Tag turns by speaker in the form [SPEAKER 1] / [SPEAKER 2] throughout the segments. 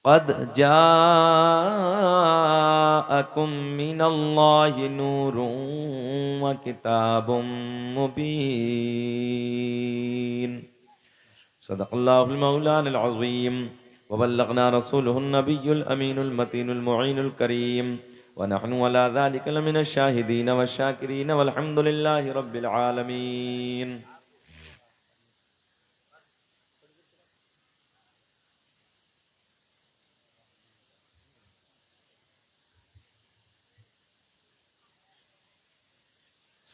[SPEAKER 1] क़द जाअकुम मिनल्लाहि नूरुन व किताबुम मुबीन। सदक़ल्लाहुल मौलानुल अज़ीम व बल्लगना रसूलुहुन नबियुल अमीनुल मतीनुल मुईनुल करीम व नहनु अला ज़ालिका लमिनश शाहिदीन वश्शाकिरीन वल्हम्दुलिल्लाहि रब्बिल आलमीन।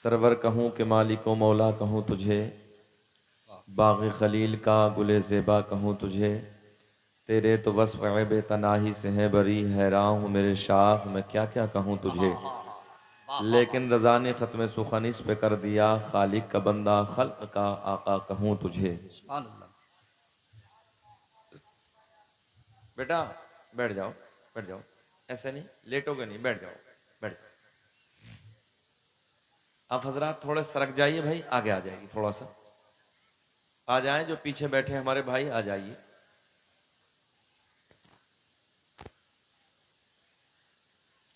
[SPEAKER 1] सरवर कहूँ के मालिको मौला कहूँ तुझे, बाग़ खलील का गुले ज़ेबा कहूँ तुझे, तेरे तो वस्फ़ ऐब तनाही से है बरी, हैरान हूँ मेरे शाख मैं क्या क्या कहूँ तुझे। लेकिन रज़ा ने ख़त्म सुख़न इस पे कर दिया, खालिक का बंदा खल्क़ का आका कहूँ तुझे। बेटा बैठ जाओ, बैठ जाओ, ऐसे नहीं लेटोगे नहीं, बैठ जाओ, बैठ जाओ। आप हजरात थोड़े सरक जाइए भाई, आगे आ जाएगी, थोड़ा सा आ जाएं, जो पीछे बैठे हैं हमारे भाई आ जाइए।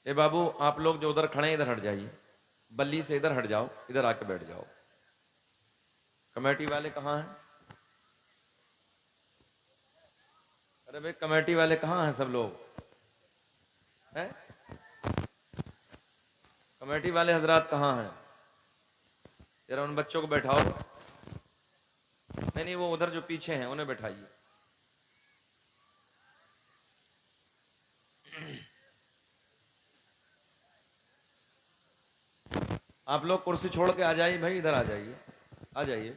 [SPEAKER 1] ए बाबू आप लोग जो उधर खड़े हैं इधर हट जाइए, बल्ली से इधर हट जाओ, इधर आके बैठ जाओ। कमेटी वाले कहाँ हैं? अरे भाई कमेटी वाले कहाँ हैं सब लोग हैं? कमेटी वाले हजरात कहाँ हैं? जरा उन बच्चों को बैठाओ। नहीं नहीं वो उधर जो पीछे हैं उन्हें बैठाइए। आप लोग कुर्सी छोड़ के आ जाइए भाई, इधर आ जाइए, आ जाइए।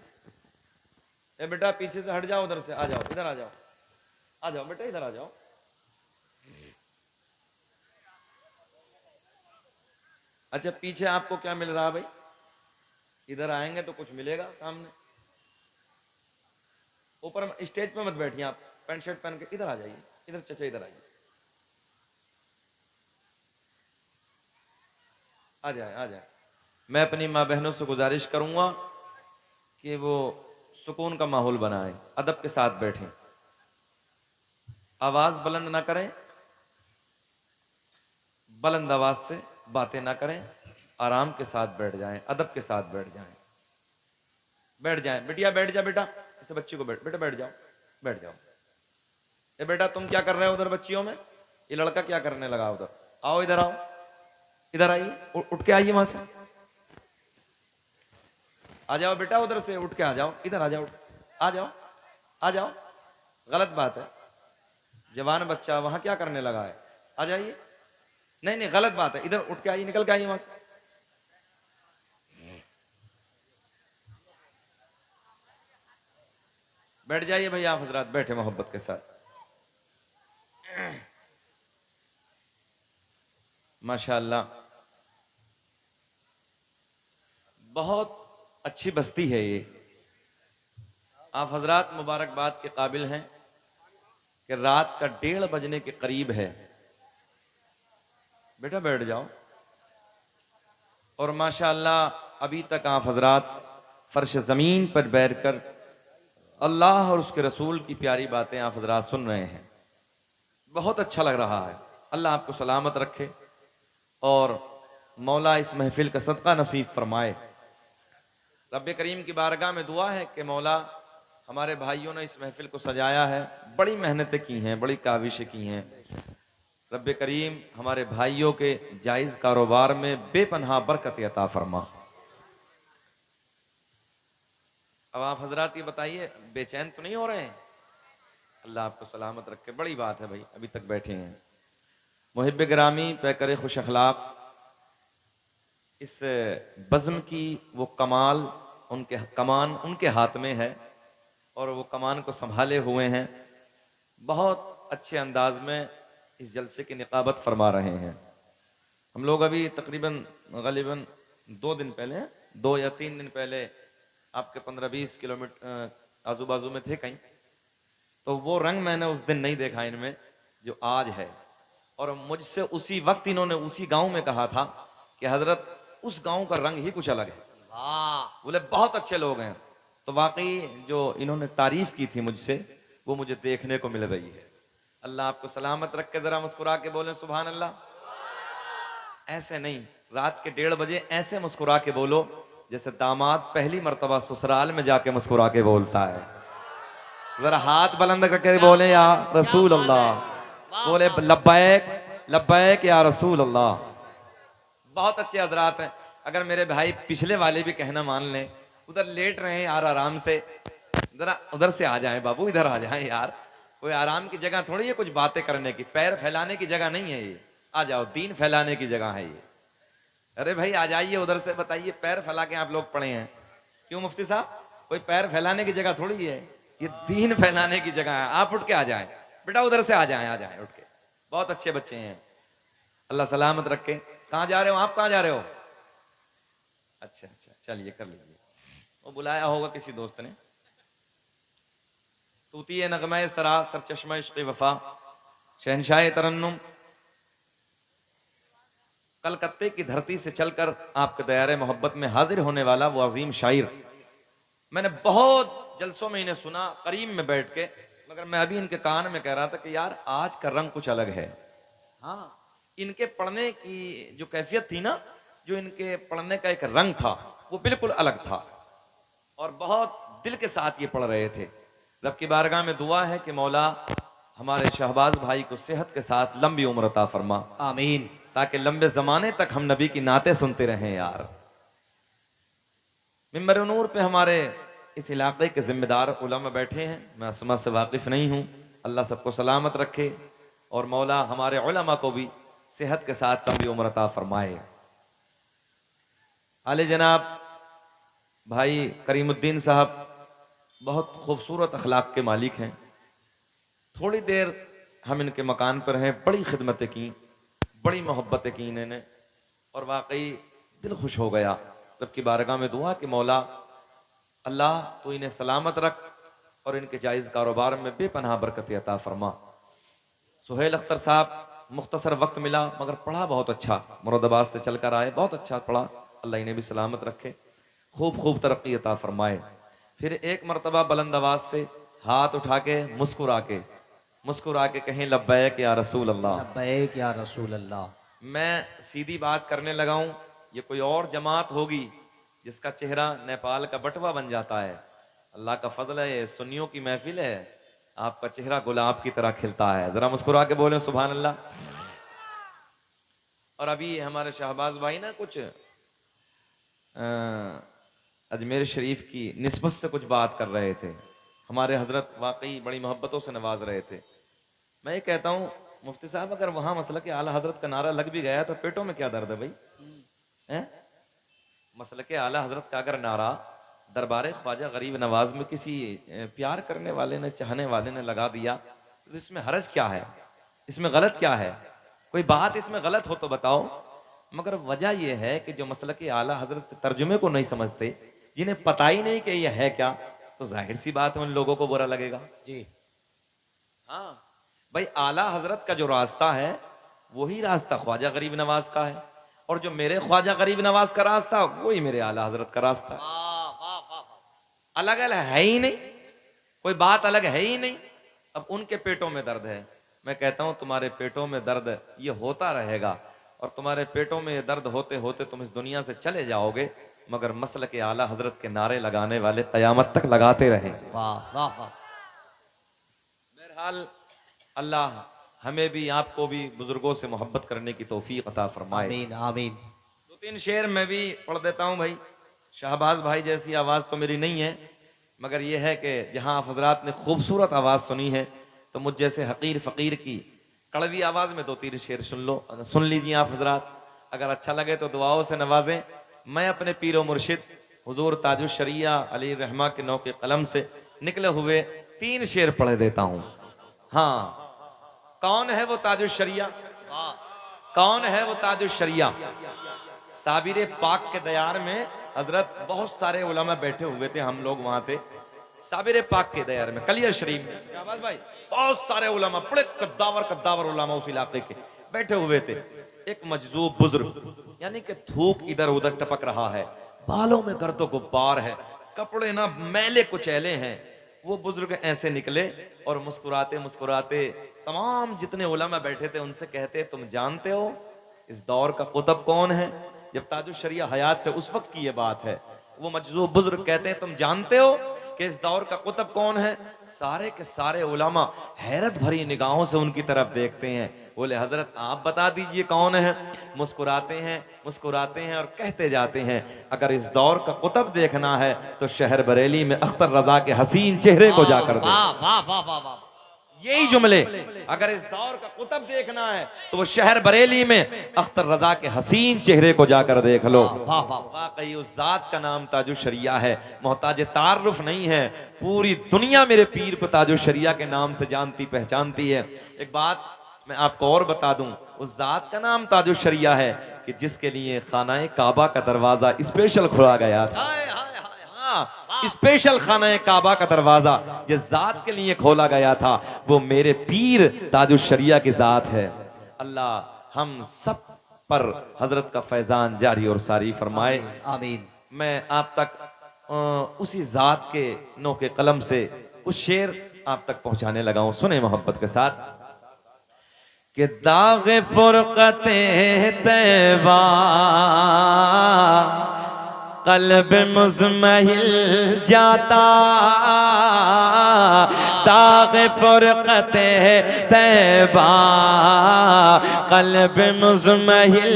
[SPEAKER 1] ए बेटा पीछे से हट जाओ, उधर से आ जाओ, इधर आ जाओ, आ जाओ बेटा इधर आ जाओ। अच्छा पीछे आपको क्या मिल रहा है भाई? इधर आएंगे तो कुछ मिलेगा सामने। ऊपर स्टेज पे मत बैठिए आप, पैंट शर्ट पहन के इधर आ जाइए, इधर चचा इधर आइए, आ जाए आ जाए। मैं अपनी माँ बहनों से गुजारिश करूंगा कि वो सुकून का माहौल बनाएं, अदब के साथ बैठें, आवाज बुलंद ना करें, बुलंद आवाज से बातें ना करें, आराम के साथ बैठ जाएं, अदब के साथ बैठ जाएं, बैठ जाएं। बिटिया बैठ जा बेटा, इसे बच्ची को बैठ, बेटा बैठ जाओ, बैठ जाओ। ए बेटा तुम क्या कर रहे हो उधर बच्चियों में? ये लड़का क्या करने लगा उधर? आओ इधर आओ, इधर आइए, उठ के आइए वहां से, आ जाओ बेटा, उधर से उठ के आ जाओ, इधर आ जाओ, आ जाओ, आ जाओ। गलत बात है, जवान बच्चा वहां क्या करने लगा है? आ जाइए। नहीं नहीं गलत बात है, इधर उठ के आइए, निकल के आइए वहां से। बैठ जाइए भैया, आप हजरात बैठे मोहब्बत के साथ। माशाअल्लाह बहुत अच्छी बस्ती है ये। आप हजरात मुबारकबाद के काबिल हैं कि रात का 1:30 बजने के करीब है। बेटा बैठ जाओ। और माशाअल्लाह अभी तक आप हजरात फर्श ज़मीन पर बैठकर अल्लाह और उसके रसूल की प्यारी बातें आप हजरात सुन रहे हैं। बहुत अच्छा लग रहा है। अल्लाह आपको सलामत रखे और मौला इस महफिल का सदका नसीब फरमाए। रब्बे करीम की बारगाह में दुआ है कि मौला हमारे भाइयों ने इस महफिल को सजाया है, बड़ी मेहनतें की हैं, बड़ी काविशें की हैं। रब्बे करीम हमारे भाइयों के जायज़ कारोबार में बेपनाह बरकत अता फरमा। अब आप हजरात ये बताइए बेचैन तो नहीं हो रहे हैं? अल्लाह आपको सलामत रखे, बड़ी बात है भाई, अभी तक बैठे हैं। मुहिब गिरामी पैकर खुश अखलाक, इस बज़्म की वो कमाल, उनके कमान उनके हाथ में है और वो कमान को संभाले हुए हैं, बहुत अच्छे अंदाज में इस जलसे की निकाबत फरमा रहे हैं। हम लोग अभी तकरीबन गलीबन 2 दिन पहले, 2 या 3 दिन पहले आपके 15-20 किलोमीटर आजू बाजू में थे कहीं, तो वो रंग मैंने उस दिन नहीं देखा इनमें जो आज है। और मुझसे उसी वक्त इन्होंने उसी गांव में कहा था कि हजरत उस गांव का रंग ही कुछ अलग है। बोले बहुत अच्छे लोग हैं। तो वाकई जो इन्होंने तारीफ की थी मुझसे वो मुझे देखने को मिल रही है। अल्लाह आपको सलामत रख के, जरा मुस्कुरा के बोले सुभान अल्लाह। ऐसे नहीं, रात के 1:30 बजे ऐसे मुस्कुरा के बोलो जैसे दामाद पहली मर्तबा ससुराल में जाके मुस्कुरा के बोलता है। जरा हाथ बुलंद करके बोले या रसूल अल्लाह, बोले लब्बैक लब्बैक या रसूल अल्लाह। बहुत अच्छे हजरात हैं। अगर मेरे भाई पिछले वाले भी कहना मान लें, उधर लेट रहे हैं यार आराम से, जरा उधर से आ जाएं बाबू, इधर आ जाएं यार, कोई आराम की जगह थोड़ी है कुछ बातें करने की, पैर फैलाने की जगह नहीं है ये, आ जाओ, दीन फैलाने की जगह है ये। अरे भाई आ जाइए उधर से, बताइए पैर फैला के आप लोग पड़े हैं क्यों मुफ्ती साहब? कोई पैर फैलाने की जगह थोड़ी है ये, दीन फैलाने की जगह है। आप उठ के आ जाएं बेटा, उधर से आ जाएं उठ के। बहुत अच्छे बच्चे हैं, अल्लाह सलामत रखे। कहाँ जा रहे हो आप, कहाँ जा रहे हो? अच्छा अच्छा, चलिए कर लीजिए, वो बुलाया होगा किसी दोस्त ने। तूती नगमा सरा सर चश्मा इश्क़ वफा, शहनशाह तरन्नुम, कलकत्ते की धरती से चलकर आपके दयारे मोहब्बत में हाजिर होने वाला वो अजीम शायर। मैंने बहुत जलसों में इन्हें सुना करीब में बैठ के, मगर मैं अभी इनके कान में कह रहा था कि यार आज का रंग कुछ अलग है। हाँ, इनके पढ़ने की जो कैफियत थी ना, जो इनके पढ़ने का एक रंग था वो बिल्कुल अलग था, और बहुत दिल के साथ ये पढ़ रहे थे। रब की बारगाह में दुआ है कि मौला हमारे शहबाज भाई को सेहत के साथ लंबी उम्र अता फरमा, आमीन, ताकि लंबे जमाने तक हम नबी की नाते सुनते रहें यार। मिंबर नूर पे हमारे इस इलाके के जिम्मेदार उलमा बैठे हैं, मैं असमा से वाकिफ नहीं हूं, अल्लाह सबको सलामत रखे और मौला हमारे उलमा को भी सेहत के साथ लंबी उम्र अता फरमाए। आले जनाब भाई करीमुद्दीन साहब बहुत खूबसूरत अखलाक के मालिक हैं। थोड़ी देर हम इनके मकान पर हैं, बड़ी खिदमतें की, बड़ी मोहब्बतें की इन्होंने, और वाकई दिल खुश हो गया। रब की बारगाह में दुआ कि मौला अल्लाह तो इन्हें सलामत रख और इनके जायज़ कारोबार में बेपनाह बरकत अता फरमा। सुहेल अख्तर साहब, मुख्तसर वक्त मिला मगर पढ़ा बहुत अच्छा, मुरादाबाद से चलकर आए, बहुत अच्छा पढ़ा, अल्लाह इन्हें भी सलामत रखे, खूब खूब तरक्की अता फरमाए। फिर एक मरतबा बुलंद आवाज से हाथ उठा के मुस्कुरा के कहें लब्बैक या रसूल अल्लाह, लब्बैक या रसूल अल्लाह। मैं सीधी बात करने लगा हूं, ये कोई और जमात होगी जिसका चेहरा नेपाल का बटवा बन जाता है, अल्लाह का फजल है, ये सुन्नियों की महफिल है, आपका चेहरा गुलाब की तरह खिलता है, जरा मुस्कुरा के बोले सुभान अल्लाह। और अभी हमारे शहबाज भाई ना कुछ अजमेर शरीफ की निस्बत से कुछ बात कर रहे थे, हमारे हजरत वाकई बड़ी मोहब्बतों से नवाज रहे थे। मैं ये कहता हूँ मुफ्ती साहब, अगर वहां मसला के आला हजरत का नारा लग भी गया तो पेटों में क्या दर्द है भाई? हैं? मसला के आला हजरत का अगर नारा दरबार ख्वाजा गरीब नवाज में किसी प्यार करने वाले ने, चाहने वाले ने लगा दिया तो इसमें हरज क्या है, इसमें गलत क्या है? कोई बात इसमें गलत हो तो बताओ। मगर वजह यह है कि जो मसला के आला हजरत के तर्जुमे को नहीं समझते, जिन्हें पता ही नहीं कि यह है क्या, तो जाहिर सी बात है उन लोगों को बुरा लगेगा जी। हाँ भाई, आला हजरत का जो रास्ता है वही रास्ता ख्वाजा गरीब नवाज का है, और जो मेरे ख्वाजा गरीब नवाज का रास्ता वही मेरे आला हजरत का रास्ता है। अलग अलग है ही नहीं, कोई बात अलग है ही नहीं। अब उनके पेटों में दर्द है, मैं कहता हूं तुम्हारे पेटों में दर्द ये होता रहेगा, और तुम्हारे पेटों में ये दर्द होते होते तुम इस दुनिया से चले जाओगे, मगर मसल के आला हजरत के नारे लगाने वाले कयामत तक लगाते रहे। वाह वाह वाह। बहरहाल अल्लाह हमें भी आपको भी बुजुर्गों से मोहब्बत करने की तौफीक अता फरमाए, आमीन आमीन। 2-3 शेर मैं भी पढ़ देता हूं भाई। शहबाज भाई जैसी आवाज तो मेरी नहीं है, मगर यह है कि जहां आप हजरात ने खूबसूरत आवाज सुनी है, तो मुझ जैसे हकीर फकीर की कड़वी आवाज में 2-3 शेर सुन लो, सुन लीजिए आप हजरात। अगर अच्छा लगे तो दुआओं से नवाजें। मैं अपने पीरो मुर्शिद हुजूर ताजुश शरिया अली रहमा के नौ के कलम से निकले हुए 3 शेर पढ़ देता हूं। हाँ, कौन है वो ताजुश शरिया? कौन है वो ताजुश शरिया? साबिर पाक के दयार में हजरत बहुत सारे उलमा बैठे हुए थे, हम लोग वहां थे साबिर पाक के दयार में, कलियर शरीफ में भाई बहुत सारे उलमा, बड़े कद्दावर उलमा उस इलाके के बैठे हुए थे। एक मजजूब बुजुर्ग, यानी कि थूक इधर उधर टपक रहा है, बालों में गर्दो गुब्बार है, कपड़े ना मैले कुचैले हैं। वो बुजुर्ग ऐसे निकले और मुस्कुराते मुस्कुराते तमाम जितने उलमा बैठे थे उनसे कहते, तुम जानते हो इस दौर का कुतुब कौन है? जब ताजुल शरिया हयात थे उस वक्त की ये बात है। वो मजजूब बुजुर्ग कहते हैं, तुम जानते हो कि इस दौर का कुतुब कौन है? सारे के सारे उलमा हैरत भरी निगाहों से उनकी तरफ देखते हैं। बोले हजरत आप बता दीजिए कौन है? मुस्कुराते हैं और कहते जाते हैं, अगर इस दौर का कुतुब देखना है तो शहर बरेली में अख्तर रजा के हसीन चेहरे को जाकर दे।
[SPEAKER 2] वाह वाह वाह वाह वाह,
[SPEAKER 1] यही जुमले, अगर इस दौर का कुतुब देखना है तो वो शहर बरेली में अख्तर रजा के हसीन चेहरे को जाकर देख लो।
[SPEAKER 2] वाह वाह,
[SPEAKER 1] वाकई उस जात का नाम ताजुल शरिया है, मोहताज तारुफ नहीं है। पूरी दुनिया मेरे पीर को ताजुल शरिया के नाम से जानती पहचानती है। एक बात मैं आपको और बता दूं, उस जात का नाम ताजुल शरिया है कि जिसके लिए खाना काबा का दरवाजा स्पेशल खुला गया था।
[SPEAKER 2] हाय हाय हाय,
[SPEAKER 1] हाँ, स्पेशल खाना काबा का दरवाजा जिस जात के लिए खोला गया था वो मेरे पीर ताजुल शरिया की जात है। अल्लाह हम सब पर हजरत का फैजान जारी और सारी फरमाए।
[SPEAKER 2] आमीन।
[SPEAKER 1] मैं आप तक उसी जात के नो के कलम से कुछ शेर आप तक पहुंचाने लगा हूं, सुने मोहब्बत के साथ। कि दाग़े फुरक़ते तैबा क़ल्ब मुज़महिल जाता, दाग़े फुरक़ते तैबा क़ल्ब मुज़महिल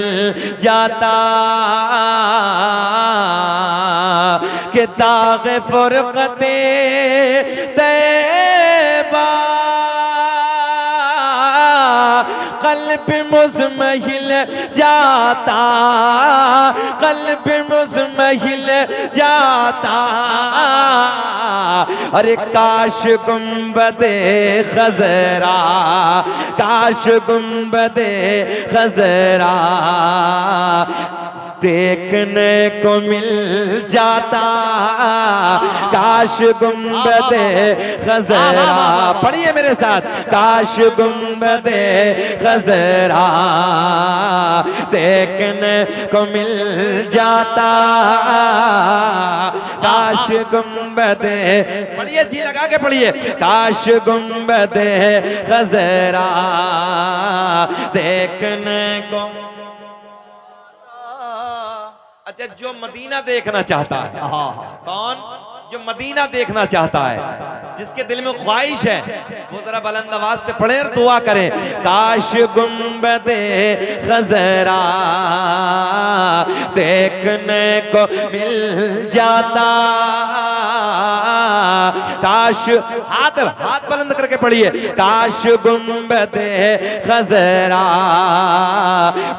[SPEAKER 1] जाता, कि दाग़े फुरक़ते तैबा क़ल्ब मुज़महिल जाता, क़ल्ब मुज़महिल जाता। अरे काश गुंबदे खज़रा, काश गुंबदे खज़रा देखने को मिल जाता, काश गुंबदे खज़रा, पढ़िए मेरे साथ, काश गुंबदे खज़रा देखने को मिल जाता, काश गुंबदे, पढ़िए जी लगा के पढ़िए, काश गुंबदे खज़रा देखने को। अच्छा, जो मदीना देखना चाहता है, कौन? जो मदीना देखना चाहता है, जिसके दिल में ख्वाहिश है, वो जरा बुलंद आवाज से पढ़े और दुआ करें, काश गुंबदे खज़रा देखने को मिल जाता, काश, हाथ बुलंद करके पढ़िए, काश गुंबदे खज़रा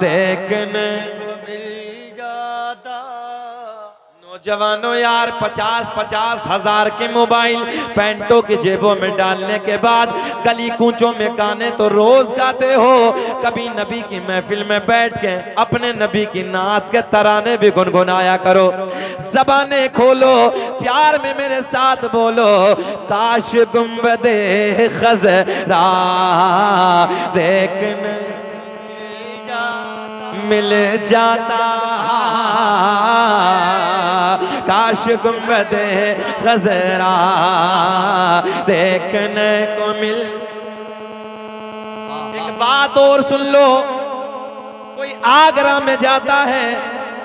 [SPEAKER 1] देखने को मिल जाता। नौजवानों यार, 50-50 हजार के मोबाइल पैंटों की जेबों में डालने के बाद गली कूचों में गाने तो रोज गाते हो, कभी नबी की महफिल में बैठ के अपने नबी की नात के तराने भी गुनगुनाया करो। ज़बाने खोलो, प्यार में मेरे साथ बोलो, काश गुंबदे खज़रा देखने मिल जाता, काश गुंबदे खज़रा देखने को मिल। एक बात और सुन लो, कोई आगरा में जाता है,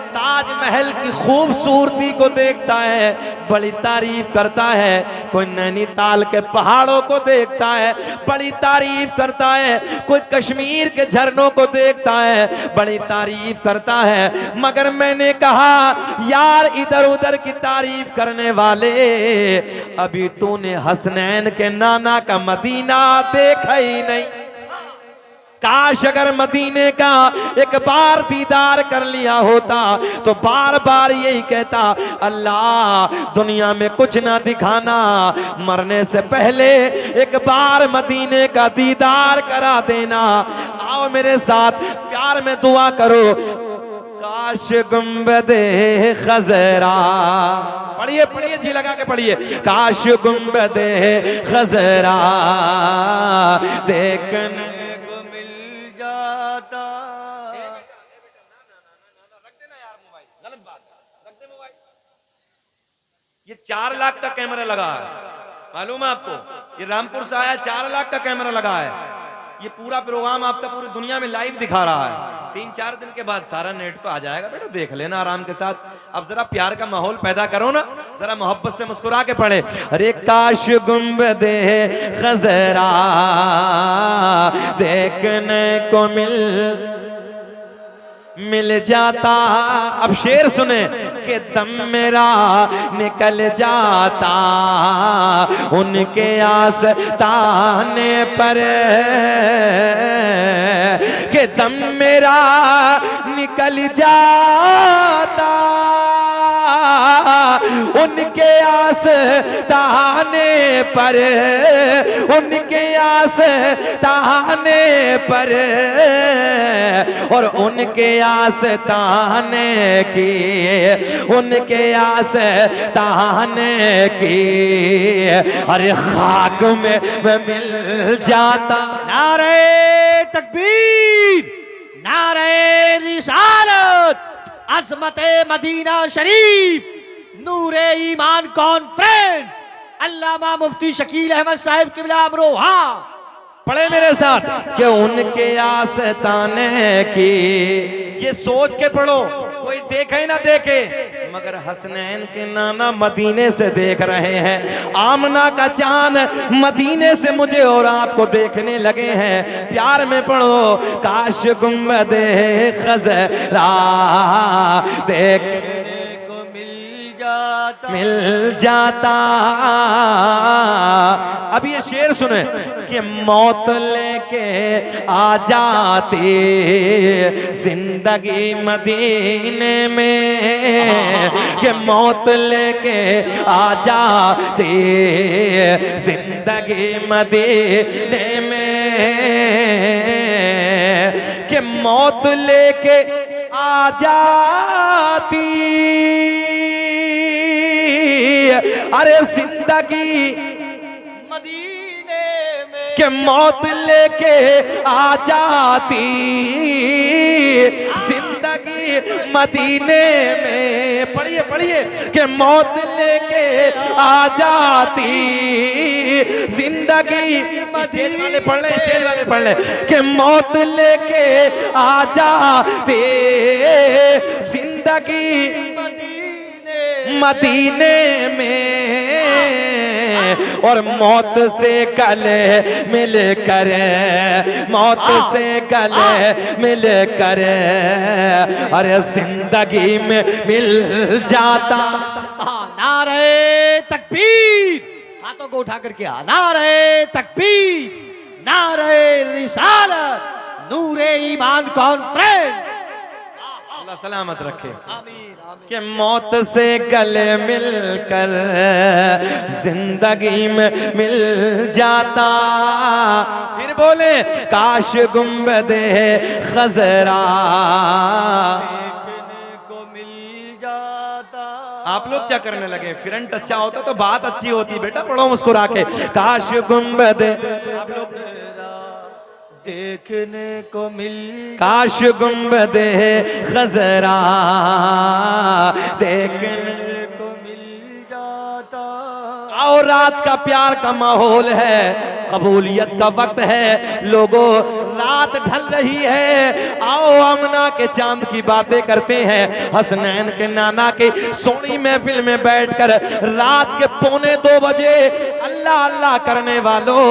[SPEAKER 1] ताजमहल की खूबसूरती को देखता है, बड़ी तारीफ करता है, कोई नैनीताल के पहाड़ों को देखता है, बड़ी तारीफ करता है, कोई कश्मीर के झरनों को देखता है, बड़ी तारीफ करता है, मगर मैंने कहा यार इधर उधर की तारीफ करने वाले, अभी तूने हसनैन के नाना का मदीना देखा ही नहीं। काश अगर मदीने का एक बार दीदार कर लिया होता तो बार बार यही कहता, अल्लाह दुनिया में कुछ ना दिखाना, मरने से पहले एक बार मदीने का दीदार करा देना। आओ मेरे साथ प्यार में दुआ करो, काश गुंबदे खज़रा, पढ़िए पढ़िए जी लगा के पढ़िए, काश गुंबदे खज़रा देखने को मिल जाता। ये 4 लाख का कैमरा लगा है, मालूम है आपको? ये रामपुर से आया, 4 लाख का कैमरा लगा है। ये पूरा प्रोग्राम आपका पूरी दुनिया में लाइव दिखा रहा है। 3-4 दिन के बाद सारा नेट पे आ जाएगा, बेटा देख लेना आराम के साथ। अब जरा प्यार का माहौल पैदा करो ना, जरा मोहब्बत से मुस्कुरा के पढ़े। अरे काश गुंबदे खजरा देखने को मिल जाता। अब शेर सुने कि दम मेरा निकल जाता उनके आस्ताने पर, कि दम मेरा निकल जाता उनके आस्ताने पर, उनके आस्ताने पर, और उनके आस्ताने की, उनके आस्ताने की अरे खाक में मिल जाता।
[SPEAKER 2] नारे तकबीर, नारे रिसालत, अज़मते मदीना शरीफ, नूरे ईमान कॉन्फ्रेंस, अल्लामा मुफ्ती शकील अहमद साहिब किबला अमरोहा।
[SPEAKER 1] पढ़े मेरे साथ कि उनके आस्ताने की, ये सोच के पढ़ो, कोई देखे ना देखे मगर हसनैन के नाना मदीने से देख रहे हैं। आमना का चांद मदीने से मुझे और आपको देखने लगे हैं। प्यार में पढ़ो, काश गुंबदे खजरा देखने को मिल जाता। अब ये शेर सुने कि मौत लेके आ जाती जिंदगी मदीने में, कि मौत लेके आ जाती जिंदगी मदीने में, कि मौत लेके आ जाती अरे जिंदगी
[SPEAKER 2] मदीने में,
[SPEAKER 1] कि मौत लेके आ जाती जिंदगी मदीने में। पढ़िए पढ़िए कि मौत लेके आ जाती जिंदगी तेज वाले पढ़ ले, तेज वाले पढ़ ले, कि मौत लेके आ जाती जिंदगी मदीने में, और मौत से गले मिल कर, मौत से गले मिल कर अरे जिंदगी में मिल जाता।
[SPEAKER 2] नारे तकबीर, हाथों को उठा करके आ, नारे तकबीर, नारे रिसालत, नूरे ईमान कॉन्फ्रेंस।
[SPEAKER 1] अल्लाह सलामत रखे। कि मौत से गले मिलकर जिंदगी में मिल जाता। फिर बोले काश गुंबदे खजरा
[SPEAKER 2] देखने को मिल जाता।
[SPEAKER 1] आप लोग क्या करने लगे? फ्रंट अच्छा होता तो बात अच्छी होती। बेटा पढ़ो मुस्कुरा के, काश गुंबदे आप लोग
[SPEAKER 2] देखने को मिल,
[SPEAKER 1] काश गुंबदे खजरा देखने
[SPEAKER 2] को मिल जाता।
[SPEAKER 1] आओ रात का प्यार का माहौल है, कबूलियत का वक्त है, लोगों रात ढल रही है। आओ आमना के चांद की बातें करते हैं, हसनैन के नाना के सोनी महफिल में बैठकर रात के 1:45 बजे अल्लाह अल्लाह करने वालों,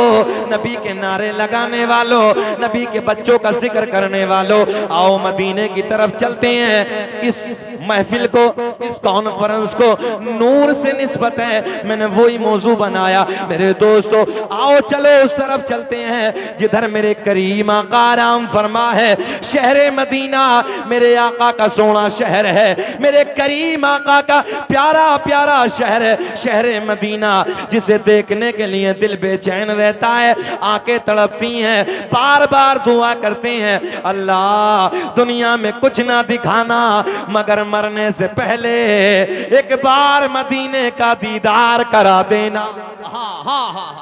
[SPEAKER 1] नबी के नारे लगाने वालों, नबी के बच्चों का जिक्र करने वालों, आओ मदीने की तरफ चलते हैं। इस महफिल को, इस कॉन्फ्रेंस को नूर से निस्बत है, मैंने वही मौजू बनाया। मेरे दोस्तों आओ चलो उस तरफ चलते हैं जिधर मेरे करीम आका आराम फरमा है। शहर मदीना मेरे आका का सोना शहर है, मेरे करीम आका का प्यारा प्यारा शहर है, शहर मदीना, जिसे देखने के लिए दिल बेचैन रहता है, आंखें तड़पती हैं, बार बार दुआ करते हैं, अल्लाह दुनिया में कुछ ना दिखाना मगर मरने से पहले एक बार मदीने का दीदार करा देना।
[SPEAKER 2] हाँ हाँ हाँ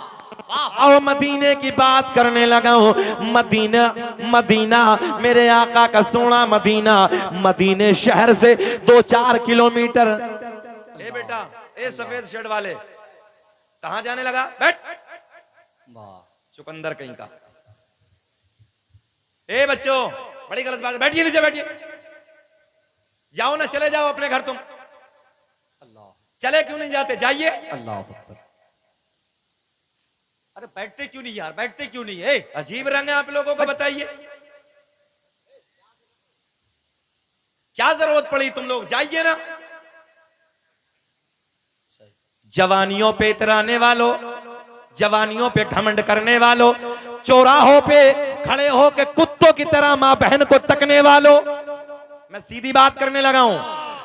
[SPEAKER 2] हाँ,
[SPEAKER 1] आओ मदीने की बात करने लगा हूँ। मदीना मदीना मेरे आका का सोना मदीना, मदीने शहर से 2-4 किलोमीटर। ए बेटा ए सफेद शर्ट वाले, कहां जाने लगा? बैठ।
[SPEAKER 2] वाह,
[SPEAKER 1] चुकंदर कहीं का। ए बच्चों, बड़ी गलत बात है, बैठिए नीचे बैठिए। जाओ ना, चले जाओ अपने घर तुम।
[SPEAKER 2] अल्लाह,
[SPEAKER 1] चले क्यों नहीं जाते? जाइए।
[SPEAKER 2] अल्लाह अकबर। अरे बैठते क्यों नहीं यार, बैठते क्यों नहीं? ए
[SPEAKER 1] अजीब रंग है आप लोगों को, बताइए क्या जरूरत पड़ी? तुम लोग जाइए ना। जवानियों पे इतराने वालों, जवानियों पे घमंड करने वालों, चौराहों पे खड़े होके कुत्तों की तरह मां बहन को तकने वालों, मैं सीधी बात करने लगा हूं।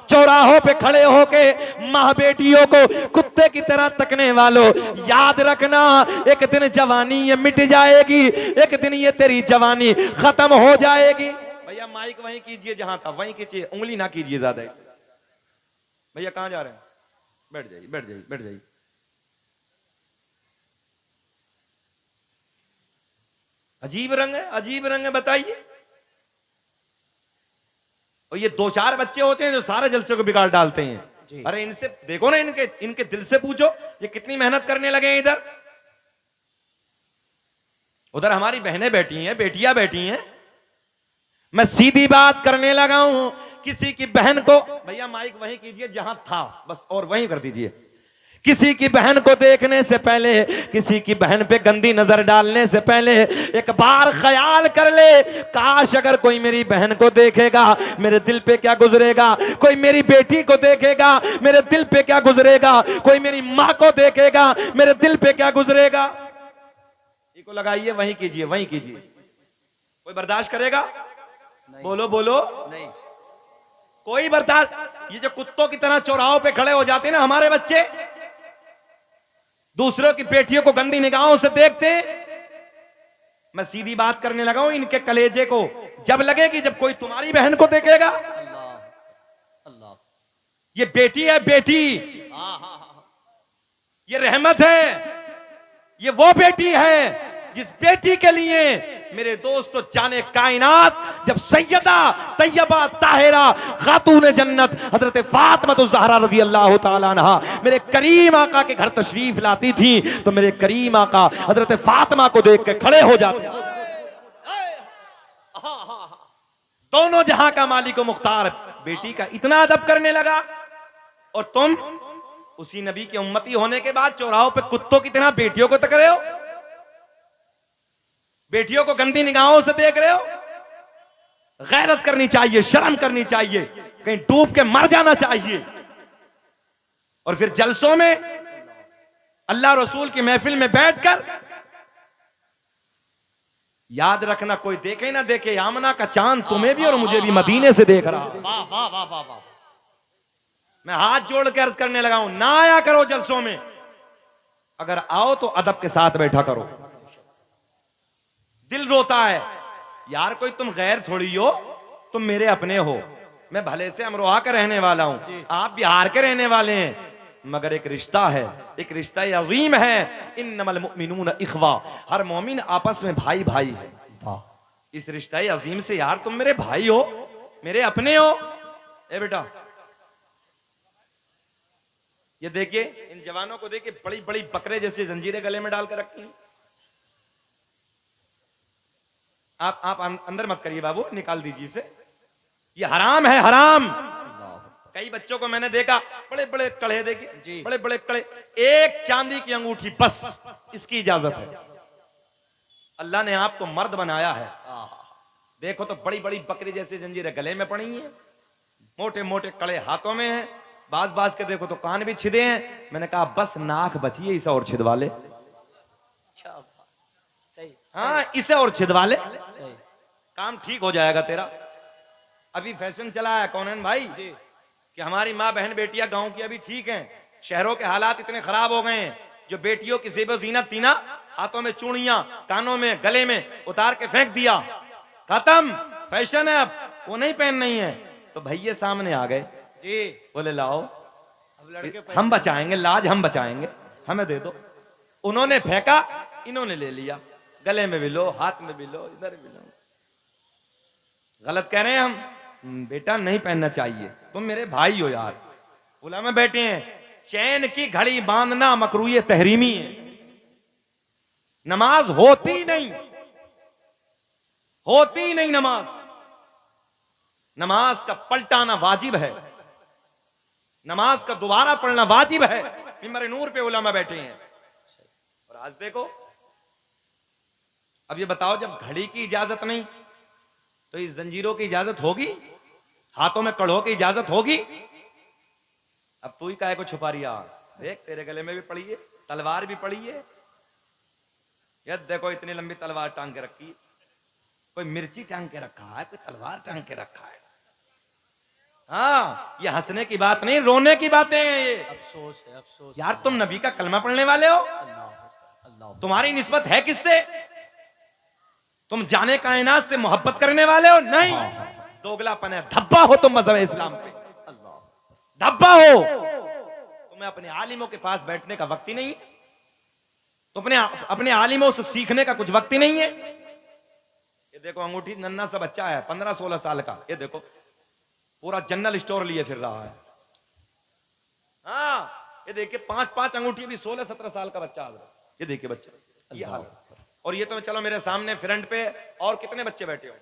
[SPEAKER 1] चौराहों पे खड़े होके मां बेटियों को कुत्ते की तरह तकने वालों, याद रखना एक दिन जवानी ये मिट जाएगी, एक दिन ये तेरी जवानी खत्म हो जाएगी। भैया माइक वहीं कीजिए जहां था, वहीं कीजिए, उंगली ना कीजिए ज्यादा। भैया कहां जा रहे हैं? बैठ जाइए, बैठ जाइए, बैठ जाइए। अजीब रंग है, अजीब रंग है, बताइए। और ये दो चार बच्चे होते हैं जो सारे जलसे को बिगाड़ डालते हैं। अरे इनसे देखो ना, इनके इनके दिल से पूछो ये कितनी मेहनत करने लगे हैं। इधर उधर हमारी बहनें बैठी हैं, बेटियां बैठी हैं। मैं सीधी बात करने लगा हूं। किसी की बहन को, भैया माइक वहीं कीजिए जहां था बस, और वहीं कर दीजिए। किसी की बहन को देखने से पहले, किसी की बहन पे गंदी नजर डालने से पहले एक बार ख्याल कर ले, काश अगर कोई मेरी बहन को देखेगा मेरे दिल पे क्या गुजरेगा, कोई मेरी बेटी को देखेगा मेरे दिल पे क्या गुजरेगा, कोई मेरी मां को देखेगा मेरे दिल पे क्या गुजरेगा। इसको लगाइए, वहीं कीजिए, वहीं कीजिए। कोई बर्दाश्त करेगा? बोलो बोलो।
[SPEAKER 2] नहीं,
[SPEAKER 1] कोई बर्दाश्त। ये जो कुत्तों की तरह चौराहों पे खड़े हो जाते हैं ना हमारे बच्चे, दूसरों की बेटियों को गंदी निगाहों से देखते हैं। मैं सीधी बात करने लगा हूं, इनके कलेजे को जब लगेगी जब कोई तुम्हारी बहन को देखेगा।
[SPEAKER 2] अल्लाह, अल्लाह।
[SPEAKER 1] ये बेटी है, बेटी,
[SPEAKER 2] हाँ हाँ हाँ,
[SPEAKER 1] ये रहमत है। ये वो बेटी है जिस बेटी के लिए मेरे दोस्तों जाने कायनात जब सैयदा तैयबा ताहिरा खातून जन्नत हजरत फातिमा ज़हरा रज़ी अल्लाह ताला अन्हा मेरे करीम आका के घर तशरीफ लाती थी, तो मेरे करीम आका हजरत फातिमा को देख के खड़े हो जाते। दोनों जहां का मालिक व मुख्तार बेटी का इतना अदब करने लगा, और तुम उसी नबी के उम्मती होने के बाद चौराहों पे कुत्तों की तरह बेटियों को तक रहे हो, बेटियों को गंदी निगाहों से देख रहे हो। गैरत करनी चाहिए, शर्म करनी चाहिए, कहीं डूब के मर जाना चाहिए। और फिर जलसों में अल्लाह रसूल की महफिल में बैठकर याद रखना, कोई देखे ना देखे, आमना का चांद तुम्हें भी और मुझे भी मदीने से देख रहा।
[SPEAKER 2] वाह वाह वाह वाह वाह।
[SPEAKER 1] मैं हाथ जोड़ के अर्ज करने लगा हूं, ना आया करो जलसों में, अगर आओ तो अदब के साथ बैठा करो। दिल रोता है यार, कोई तुम गैर थोड़ी हो, तुम मेरे अपने हो। मैं भले से अमरोहा का रहने वाला हूं, आप बिहार के रहने वाले हैं, मगर एक रिश्ता है, एक रिश्ता अजीम है। इन्नमल मुमिनून इखवा, हर मोमिन आपस में भाई भाई है। इस रिश्ता अजीम से यार तुम मेरे भाई हो, मेरे अपने हो। ए बेटा ये देखिए, इन जवानों को देखिए, बड़ी बड़ी बकरे जैसे जंजीरें गले में डालकर रखी हैं। आप अंदर मत करिए बाबू, निकाल दीजिए इसे, ये हराम है, हराम। कई बच्चों को मैंने देखा, बड़े बड़े कड़े देखिए, बड़े बड़े कड़े, एक चांदी की अंगूठी बस, इसकी इजाजत है। अल्लाह ने आपको मर्द बनाया है। देखो तो बड़ी बड़ी बकरी जैसी जंजीरें गले में पड़ी हैं, मोटे मोटे कड़े हाथों में हैं, बाज बाज के देखो तो कान भी छिदे हैं। मैंने कहा बस नाक बची है, इसे और छिदवा ले।
[SPEAKER 2] सही,
[SPEAKER 1] हाँ, इसे और छिदवा ले,
[SPEAKER 2] सही,
[SPEAKER 1] काम ठीक हो जाएगा तेरा। अभी फैशन चला है कौनन भाई जी, कि हमारी माँ बहन बेटियां गांव की अभी ठीक हैं, शहरों के हालात इतने खराब हो गए हैं, जो बेटियों की ज़ेब ज़ीनत थी ना, हाथों में चूड़ियां, कानों में, गले में उतार के फेंक दिया, खत्म, फैशन है अब, वो नहीं पहन नहीं है। तो भैया सामने आ गए
[SPEAKER 2] जी,
[SPEAKER 1] बोले लाओ,
[SPEAKER 2] अब लड़के
[SPEAKER 1] हम बचाएंगे, लाज हम बचाएंगे, हमें दे दो। उन्होंने फेंका, इन्होंने ले लिया, गले में भी लो, हाथ में भी लो, इधर भी लो। गलत कह रहे हैं हम? बेटा नहीं पहनना चाहिए, तुम मेरे भाई हो यार। उला में बैठे हैं, चैन की घड़ी बांधना मकरूह तहरीमी है। नमाज होती नहीं, होती नहीं नमाज। नमाज का पलटाना वाजिब है, नमाज का दोबारा पढ़ना वाजिब है। मिंबर नूर पे उलमा बैठे हैं। और आज देखो, अब ये बताओ, जब घड़ी की इजाजत नहीं तो इस जंजीरों की इजाजत होगी? हाथों में कड़ों की इजाजत होगी? अब तू ही काहे को छुपा रही है? देख, तेरे गले में भी पड़ी है, तलवार भी पड़ी है। यार देखो, इतनी लंबी तलवार टांग के रखी, कोई मिर्ची टांग के रखा है, कोई तलवार टांग के रखा है। हाँ, ये हंसने की बात नहीं, रोने की बातें हैं ये।
[SPEAKER 2] अफसोस है, अफसोस।
[SPEAKER 1] यार तुम नबी का कलमा पढ़ने वाले हो,
[SPEAKER 2] अल्लाह,
[SPEAKER 1] तुम्हारी निस्बत है किससे? तुम जाने कायनात से मोहब्बत करने वाले हो? नहीं, दोगलापन है, धब्बा हो तुम मजहब इस्लाम पे, धब्बा हो। तुम्हें अपने आलिमों के पास बैठने का वक्त ही नहीं है, तुमने अपने आलिमों से सीखने का कुछ वक्त ही नहीं है। ये देखो अंगूठी, नन्ना सा बच्चा है 15-16 साल का, ये देखो पूरा जनरल स्टोर लिए फिर रहा है। हाँ, ये देखिए 5-5 अंगूठी भी 16-17 साल का बच्चा आ रहा है। ये देखिए बच्चा, ये हाल है। और ये तो चलो मेरे सामने फ्रंट पे और कितने बच्चे बैठे हो,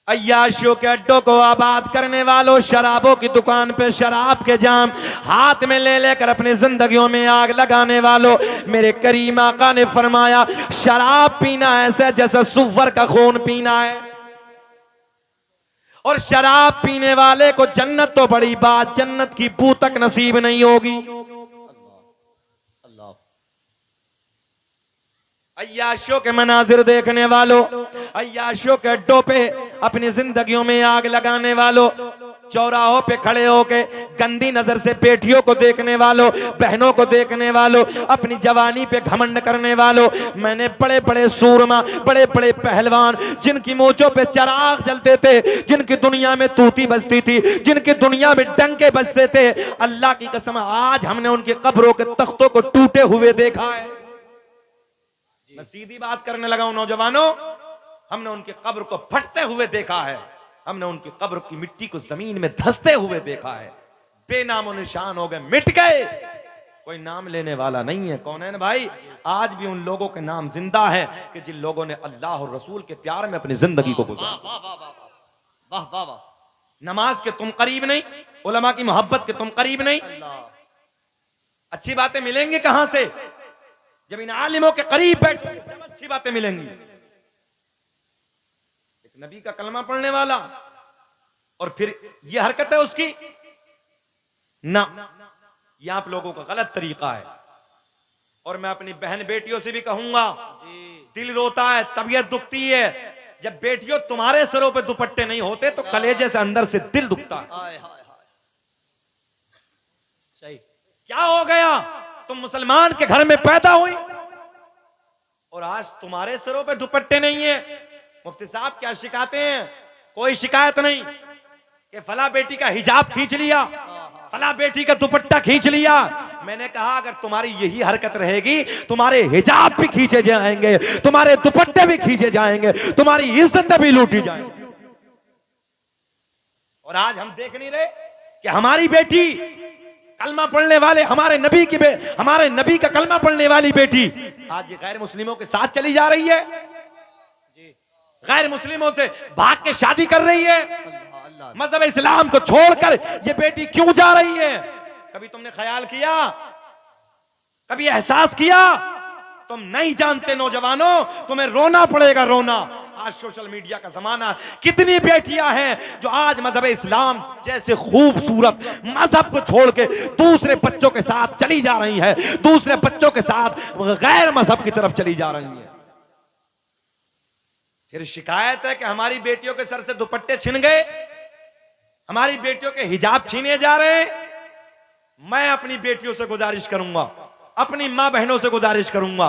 [SPEAKER 1] अय्याशियों के अड्डों को आबाद करने वालों, शराबों की दुकान पे शराब के जाम हाथ में ले लेकर अपनी जिंदगियों में आग लगाने वालों, मेरे करीम आका ने फरमाया शराब पीना ऐसा जैसे सुअर का खून पीना है। और शराब पीने वाले को जन्नत तो बड़ी बात, जन्नत की बू तक नसीब नहीं होगी। अय्याशियों के मनाजिर देखने वालों, अय्याशियों के अड्डों पे अपनी जिंदगियों में आग लगाने वालों, चौराहों पे खड़े होके गंदी नजर से बेटियों को देखने वालों, बहनों को देखने वालों, अपनी जवानी पे घमंड करने वालों, मैंने बड़े बड़े सूरमा, बड़े बड़े पहलवान, जिनकी मोचों पे चराग जलते थे, जिनकी दुनिया में तूती बजती थी, जिनकी दुनिया में डंके बजते थे, अल्लाह की कसम आज हमने उनकी कब्रों के तख्तों को टूटे हुए देखा है। मैं सीधी बात करने लगा हूं नौजवानों, हमने उनकी कब्र को फटते हुए देखा है, हमने उनकी कब्र की मिट्टी को जमीन में धंसते हुए देखा है। बेनामो निशान हो गए, मिट गए, कोई नाम लेने वाला नहीं है। कौन है भाई? आज भी उन लोगों के नाम जिंदा है कि जिन लोगों ने अल्लाह और रसूल के प्यार में अपनी जिंदगी को गुजारा। नमाज के तुम करीब नहीं, उलमा की मोहब्बत के तुम करीब नहीं, अच्छी बातें मिलेंगी कहां से? जब इन आलिमों के करीब बैठ अच्छी बातें मिलेंगी। एक नबी का कलमा पढ़ने वाला और फिर ये हरकत है उसकी ना, ये आप लोगों का गलत तरीका है। और मैं अपनी बहन बेटियों से भी कहूंगा, दिल रोता है, तबीयत दुखती है जब बेटियों तुम्हारे सरों पे दुपट्टे नहीं होते तो कलेजे से अंदर से दिल दुखता है।
[SPEAKER 2] सही,
[SPEAKER 1] क्या हो गया? तुम मुसलमान के घर में पैदा हुई और आज तुम्हारे सरों पे दुपट्टे नहीं है। मुफ्ती साहब क्या शिकायतें हैं? कोई शिकायत नहीं कि फला बेटी का हिजाब खींच लिया, फला बेटी का दुपट्टा खींच लिया। मैंने कहा अगर तुम्हारी यही हरकत रहेगी, तुम्हारे हिजाब भी खींचे जाएंगे, तुम्हारे दुपट्टे भी खींचे जाएंगे, तुम्हारी इज्जत भी लूटी जाएंगी। और आज हम देख नहीं रहे कि हमारी बेटी कलमा पढ़ने वाले, हमारे नबी का कलमा पढ़ने वाली बेटी आज ये गैर मुस्लिमों के साथ चली जा रही है, गैर मुस्लिमों से भाग के शादी कर रही है। मजहब इस्लाम को छोड़कर ये बेटी क्यों जा रही है? कभी तुमने ख्याल किया? कभी एहसास किया? तुम नहीं जानते नौजवानों, तुम्हें रोना पड़ेगा, रोना। आज सोशल मीडिया का जमाना, कितनी बेटियां हैं जो आज मजहब इस्लाम जैसे खूबसूरत मजहब को छोड़ के दूसरे बच्चों के साथ चली जा रही है, दूसरे बच्चों के साथ गैर मजहब की तरफ चली जा रही है। फिर शिकायत है कि हमारी बेटियों के सर से दुपट्टे छिन गए, हमारी बेटियों के हिजाब छीने जा रहे हैं। मैं अपनी बेटियों से गुजारिश करूंगा, अपनी मां बहनों से गुजारिश करूंगा,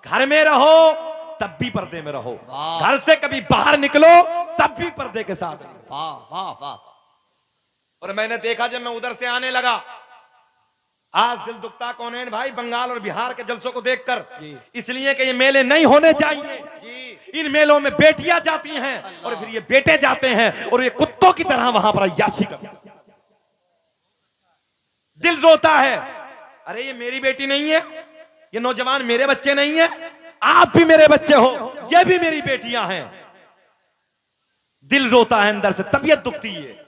[SPEAKER 1] घर में रहो तब भी पर्दे में रहो, घर से कभी बाहर निकलो तब भी पर्दे के साथ रहो।
[SPEAKER 2] वाह वाह वाह।
[SPEAKER 1] और मैंने देखा जब मैं उधर से आने लगा, आज दिल दुखता कौन है भाई बंगाल और बिहार के जलसों को देखकर, इसलिए कि ये मेले नहीं होने चाहिए। इन मेलों में बेटियां जाती हैं और फिर ये बेटे जाते हैं और ये कुत्तों कुत्तों की तरह वहां पर अय्याशी करते हैं। दिल रोता है, अरे ये मेरी बेटी नहीं है, ये नौजवान मेरे बच्चे नहीं है, आप भी मेरे बच्चे हो, ये भी मेरी बेटियां हैं। दिल रोता है अंदर से, तबीयत दुखती है।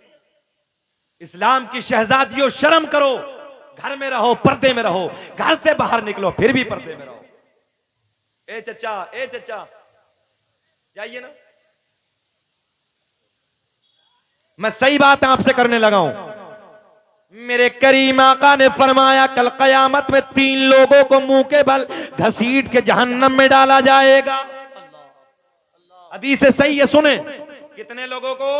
[SPEAKER 1] इस्लाम की शहजादियों, शर्म करो, घर में रहो, पर्दे में रहो, घर से बाहर निकलो फिर भी पर्दे में रहो। ए चचा जाइए ना, मैं सही बात आपसे करने लगा हूं। मेरे करीम आका ने फरमाया कल कयामत में 3 लोगों को मुंह के बल घसीट के जहन्नम में डाला जाएगा। हदीस से सही है, सुने। कितने लोगों को?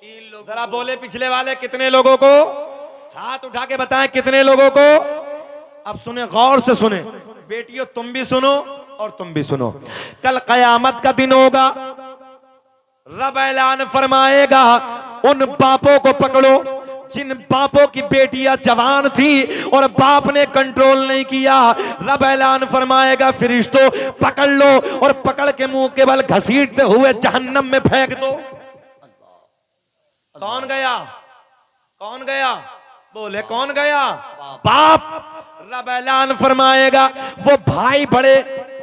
[SPEAKER 2] 3 लोग।
[SPEAKER 1] जरा बोले पिछले वाले, कितने लोगों को? हाथ उठा के बताएं कितने लोगों को। अब सुने, गौर से सुने बेटियों, तुम भी सुनो और तुम भी सुनो। कल कयामत का दिन होगा, रब ऐलान फरमाएगा उन बापों को पकड़ो जिन बापों की बेटियां जवान थी और बाप ने कंट्रोल नहीं किया। रब ऐलान फरमाएगा फरिश्तों पकड़ लो और पकड़ के मुंह के बल घसीटते हुए जहन्नम में फेंक दो। कौन गया? कौन गया? बोले कौन गया? बाप। रब ऐलान फरमाएगा वो भाई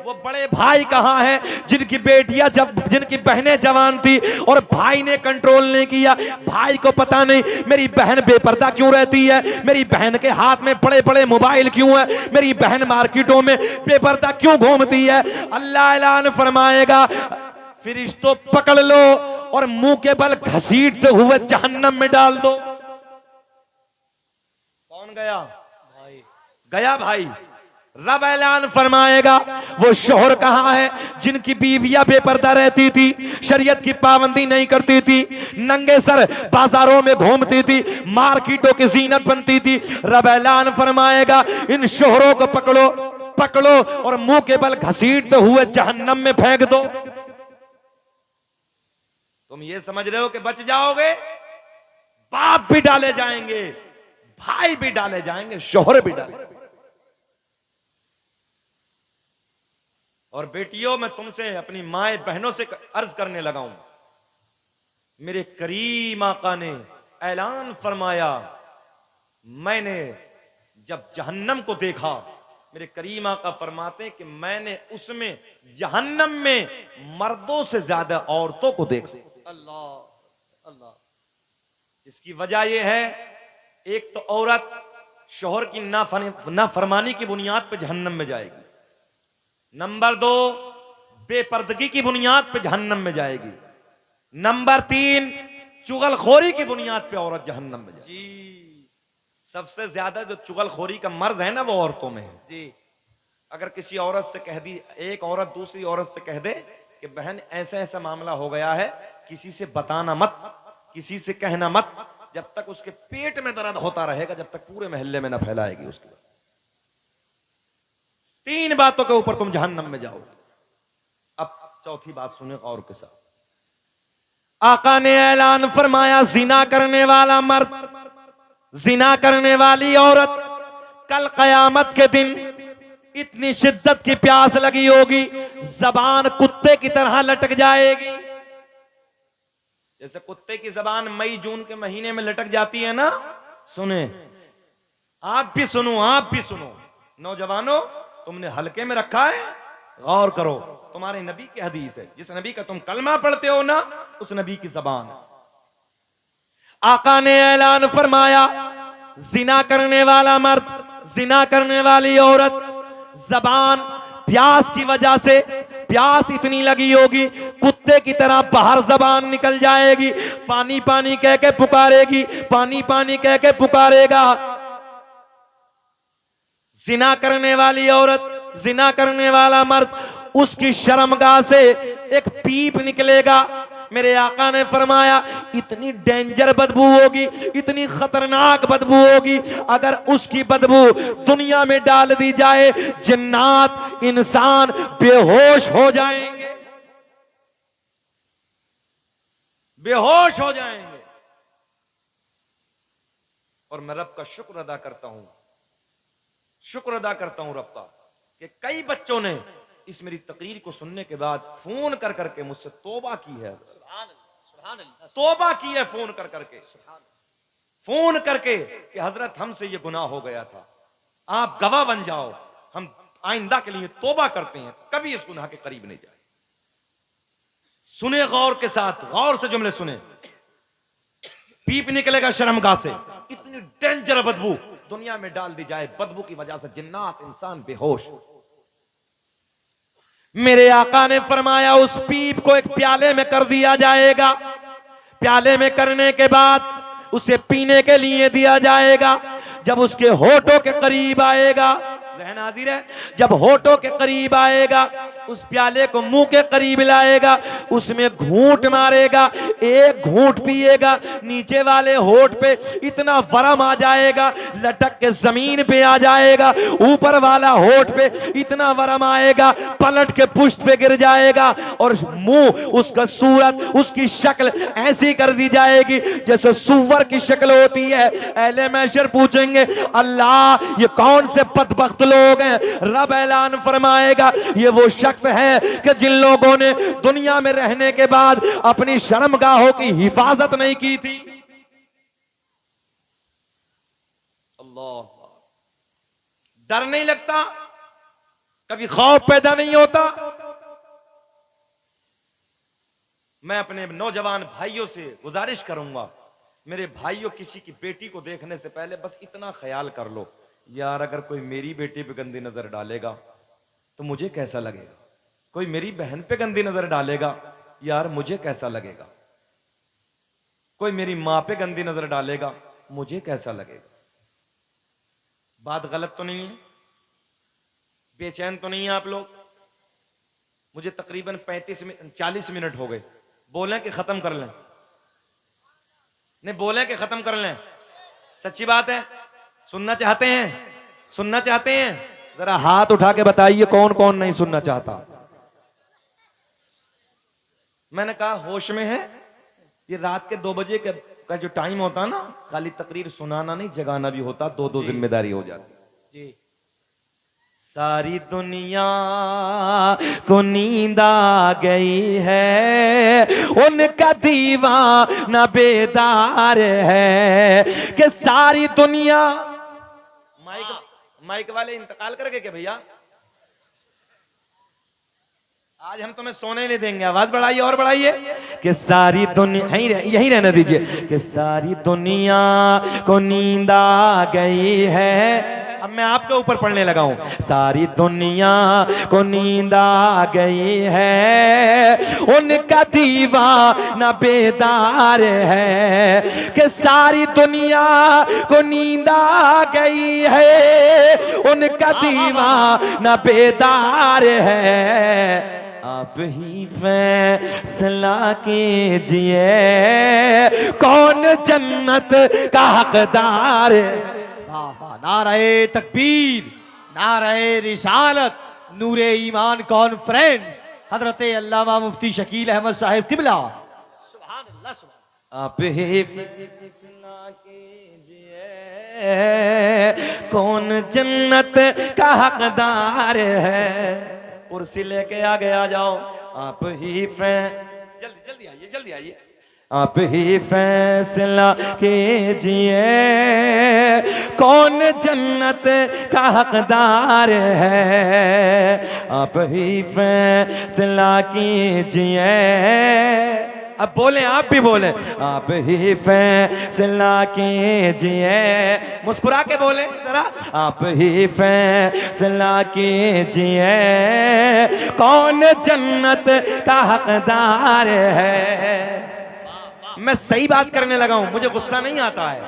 [SPEAKER 1] वो बड़े भाई कहां हैं जिनकी बेटियां जिनकी बहनें जवान थी और भाई ने कंट्रोल नहीं किया। भाई को पता नहीं मेरी बहन बेपर्दा क्यों रहती है, मेरी बहन के हाथ में बड़े बड़े मोबाइल क्यों है, मेरी बहन मार्केटों में बेपर्दा क्यों घूमती है। अल्लाह ऐलान फरमाएगा फरिश्तों पकड़ लो और मुंह के बल घसीटते हुए जहन्नम में डाल दो। कौन गया?
[SPEAKER 2] भाई।
[SPEAKER 1] गया भाई। रब ऐलान फरमाएगा वो शोहर कहां है जिनकी बीवियां बेपर्दा रहती थी, शरीयत की पाबंदी नहीं करती थी, नंगे सर बाजारों में घूमती थी, मार्केटों की जीनत बनती थी। रब ऐलान फरमाएगा इन शोहरों को पकड़ो और मुंह के बल घसीटते हुए जहन्नम में फेंक दो। तुम ये समझ रहे हो कि बच जाओगे? बाप भी डाले जाएंगे, भाई भी डाले जाएंगे, शोहर भी डाले। और बेटियों, मैं तुमसे अपनी माए बहनों से अर्ज करने लगा हूं, मेरे करीम आका ने ऐलान फरमाया, मैंने जब जहन्नम को देखा, मेरे करीम आका फरमाते हैं कि मैंने उसमें जहन्नम में मर्दों से ज्यादा औरतों को देखा।
[SPEAKER 2] अल्लाह अल्लाह।
[SPEAKER 1] इसकी वजह यह है, एक तो औरत शोहर की नाफरमानी की बुनियाद पर जहन्नम में जाएगी, नंबर 2 बेपर्दगी की बुनियाद पे जहन्नम में जाएगी, नंबर 3 चुगलखोरी की बुनियाद पे औरत जहन्नम में जाएगी।
[SPEAKER 2] जी।
[SPEAKER 1] सबसे ज्यादा जो चुगलखोरी का मर्ज है ना वो औरतों में है।
[SPEAKER 2] जी।
[SPEAKER 1] अगर किसी औरत से कह दी, एक औरत दूसरी औरत से कह दे कि बहन ऐसा ऐसा मामला हो गया है, किसी से बताना मत, किसी से कहना मत, जब तक उसके पेट में दर्द होता रहेगा जब तक पूरे मोहल्ले में ना फैलाएगी उसके बाद। 3 बातों के ऊपर तुम जहन्नम में जाओगे। अब चौथी बात सुने गौर के साथ। आका ने ऐलान फरमाया जिना करने वाला मर्द, जिना करने वाली औरत कल कयामत के दिन इतनी शिद्दत की प्यास लगी होगी, जबान कुत्ते की तरह लटक जाएगी। जैसे कुत्ते की जबान मई जून के महीने में लटक जाती है ना। सुने, आप भी सुनो, आप भी सुनो, नौजवानों तुमने हल्के में रखा है, गौर करो, तुम्हारे नबी की हदीस है, जिस नबी का तुम कलमा पढ़ते हो ना उस नबी की जबान है। आका ने ऐलान फरमाया जिना करने वाला मर्द, जिना करने वाली औरत, जबान प्यास की वजह से, प्यास इतनी लगी होगी कुत्ते की तरह बाहर जबान निकल जाएगी, पानी पानी कह के पुकारेगी, पानी पानी कह के पुकारेगा। जिना करने वाली औरत, जिना करने वाला मर्द, उसकी शर्मगाह से एक पीप निकलेगा। मेरे आका ने फरमाया इतनी डेंजर बदबू होगी, इतनी खतरनाक बदबू होगी, अगर उसकी बदबू दुनिया में डाल दी जाए जिन्नात इंसान बेहोश हो जाएंगे, बेहोश हो जाएंगे। और मैं रब का शुक्र अदा करता हूं, शुक्र अदा करता हूं रब का कि कई बच्चों ने इस मेरी तकरीर को सुनने के बाद फोन कर करके मुझसे तौबा की है।
[SPEAKER 2] सुभान अल्लाह,
[SPEAKER 1] तौबा की है फोन कर करके,
[SPEAKER 2] सुभान
[SPEAKER 1] फोन करके कि हजरत हमसे ये गुनाह हो गया था, आप गवाह बन जाओ, हम आइंदा के लिए तौबा करते हैं, कभी इस गुनाह के करीब नहीं जाए। सुने गौर के साथ, गौर से जुमले सुने। पीप निकलेगा शर्मगाह से, इतनी डेंजर बदबू दुनिया में डाल दी जाए, बदबू की वजह से जिन्नात इंसान बेहोश। मेरे आका ने फरमाया उस पीप को एक प्याले में कर दिया जाएगा, प्याले में करने के बाद उसे पीने के लिए दिया जाएगा। जब उसके होठों के करीब आएगा, ज़हन हाजिर है, जब होठों के करीब आएगा, उस प्याले को मुंह के करीब लाएगा, उसमें घूंट मारेगा, एक घूंट पिएगा, नीचे वाले होठ पे इतना वरम आ जाएगा, लटक के जमीन पे आ जाएगा, ऊपर वाला होठ पे इतना वरम आएगा, पलट के पुष्ट पे गिर जाएगा, और मुंह, उसका सूरत, उसकी शक्ल ऐसी कर दी जाएगी जैसे सुअर की शक्ल होती है। अहले महशर पूछेंगे, अल्लाह ये कौन से बदबख्त लोग हैं? रब ऐलान फरमाएगा, ये वो शख्स है कि जिन लोगों ने दुनिया में रहने के बाद अपनी शर्मगाहों की हिफाजत नहीं की थी। अल्लाह, डर नहीं लगता, कभी खौफ पैदा नहीं होता। मैं अपने नौजवान भाइयों से गुजारिश करूंगा, मेरे भाइयों, किसी की बेटी को देखने से पहले बस इतना ख्याल कर लो, यार अगर कोई मेरी बेटी पे गंदी नजर डालेगा तो मुझे कैसा लगेगा, कोई मेरी बहन पे गंदी नजर डालेगा, यार मुझे कैसा लगेगा, कोई मेरी मां पे गंदी नजर डालेगा, मुझे कैसा लगेगा। बात गलत तो नहीं है? बेचैन तो नहीं है आप लोग? मुझे तकरीबन 40 मिनट हो गए, बोलें कि खत्म कर लें? नहीं, बोलें कि खत्म कर लें? सच्ची बात है, सुनना चाहते हैं? सुनना चाहते हैं? जरा हाथ उठा के बताइए कौन कौन नहीं सुनना चाहता। मैंने कहा होश में है? ये रात के 2 बजे का जो टाइम होता है ना, खाली तकरीर सुनाना नहीं, जगाना भी होता, दो जिम्मेदारी हो जाती
[SPEAKER 2] जी।
[SPEAKER 1] सारी दुनिया को नींद आ गई है, उनका दीवाना बेदार है कि सारी दुनिया। माइक वाले इंतकाल कर गए क्या भैया? आज हम तुम्हें सोने नहीं देंगे, आवाज बढ़ाइए और बढ़ाइए कि सारी दुनिया, यही रहने दीजिए, कि सारी दुनिया को नींद आ गई है। अब मैं आपके ऊपर पढ़ने लगा हूं, सारी दुनिया को नींद आ गई है, उनका दीवाना बेदार है कि सारी दुनिया को नींद आ गई है, उनका दीवाना बेदार है। आप ही फैसला कीजिए कौन जन्नत का हकदार है।
[SPEAKER 2] नारे तकबीर, नारे रिसालत, नूरे ईमान कॉन्फ्रेंस, हजरत अल्लामा मुफ्ती शकील अहमद साहिब किबला। सुभान अल्लाह, सुभान।
[SPEAKER 1] आप ही फैसला कीजिए कौन जन्नत का हकदार है। कुर्सी लेके आगे आ जाओ। आप ही जल्दी जल्दी आइए, जल्दी आइए। आप ही फैसला कीजिए कौन जन्नत का हकदार है। आप ही फैसला कीजिए। अब बोले, आप भी बोले, आप ही फैसला कीजिए। मुस्कुरा के बोले जरा, आप ही फैसला कीजिए कौन जन्नत का हकदार है। मैं सही बात करने लगा हूं, मुझे गुस्सा नहीं आता है,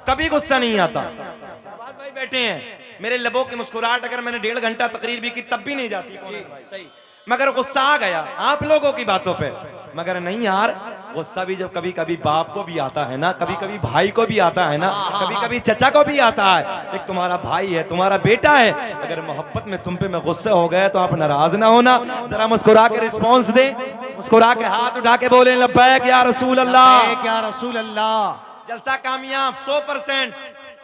[SPEAKER 1] कभी गुस्सा नहीं आता। भाई बैठे हैं, मेरे लबों की मुस्कुराहट अगर मैंने 1.5 घंटा तकरीर भी की तब भी नहीं जाती,
[SPEAKER 2] सही।
[SPEAKER 1] मगर गुस्सा आ गया आप लोगों की बातों पे। मगर नहीं यार, गुस्सा भी जब कभी कभी बाप को भी आता है ना, कभी कभी भाई को भी आता है ना, कभी कभी चचा को भी आता है। एक तुम्हारा भाई है, तुम्हारा बेटा है, अगर मोहब्बत में तुम पे मैं गुस्से हो गए तो आप नाराज ना होना। जरा मुस्कुरा के रिस्पॉन्स दे, मुस्कुरा के हाथ उठा के बोले लब्बैक या रसूल अल्लाह,
[SPEAKER 2] या रसूल अल्लाह।
[SPEAKER 1] जलसा कामयाब 100%।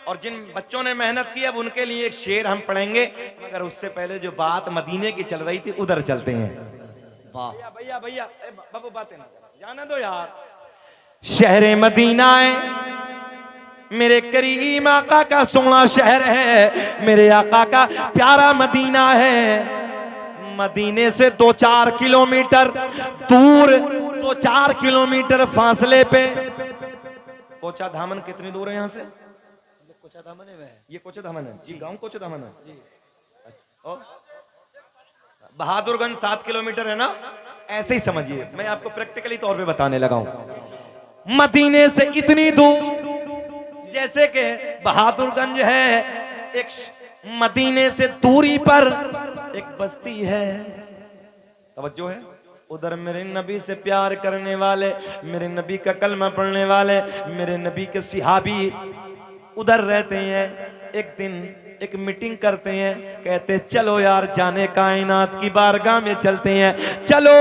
[SPEAKER 1] और जिन बच्चों ने मेहनत की, अब उनके लिए एक शेर हम पढ़ेंगे, मगर उससे पहले जो बात मदीने की चल रही थी उधर चलते हैं।
[SPEAKER 2] वाह
[SPEAKER 1] भैया भैया भैया, बाबू बातें ना जाने दो यार, शहर मदीना है, मेरे करीम आका का सोना शहर है, मेरे आका का प्यारा मदीना है। मदीने से 2-4 किलोमीटर दूर, 2-4 किलोमीटर फासले पे कोचा धामन कितनी दूर है यहाँ से?
[SPEAKER 2] कोचा दामन है,
[SPEAKER 1] ये कोचा धामन है जी, गांव कोचा धामन है जी। और बहादुरगंज 7 किलोमीटर है ना, ऐसे ही समझिए, मैं आपको प्रैक्टिकली तौर पे बताने लगा हूं। मदीने से इतनी दूर जैसे कि बहादुरगंज है, एक मदीने से दूरी पर एक बस्ती है, तवज्जो है, उधर मेरे नबी से प्यार करने वाले, मेरे नबी का कलमा पढ़ने वाले, मेरे नबी के सिहाबी उधर रहते हैं। एक दिन एक मीटिंग करते हैं, कहते चलो यार जाने कायनात की बारगाह में चलते हैं, चलो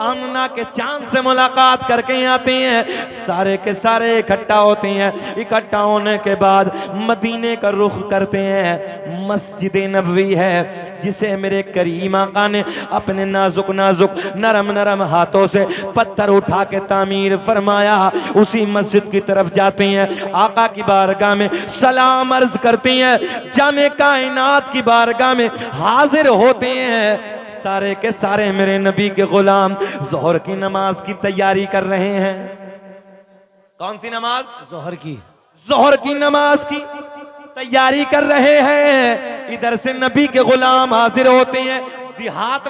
[SPEAKER 1] आमना के चांद से मुलाकात करके आते हैं। सारे के सारे इकट्ठा होते हैं, इकट्ठा होने के बाद मदीने का रुख करते हैं। मस्जिद नबवी है जिसे मेरे करीम आका ने अपने नाजुक नाजुक नरम नरम हाथों से पत्थर उठा के तामीर फरमाया, उसी मस्जिद की तरफ जाते हैं, आका की बारगाह में सलाम अर्ज करते हैं, जाने कायनात की बारगाह में हाजिर होते हैं। सारे के सारे मेरे नबी के गुलाम जोहर की नमाज की तैयारी कर रहे हैं। कौन सी नमाज?
[SPEAKER 2] जोहर की।
[SPEAKER 1] जोहर की नमाज की तैयारी कर रहे हैं। इधर से नबी के गुलाम हाजिर होते हैं, देहात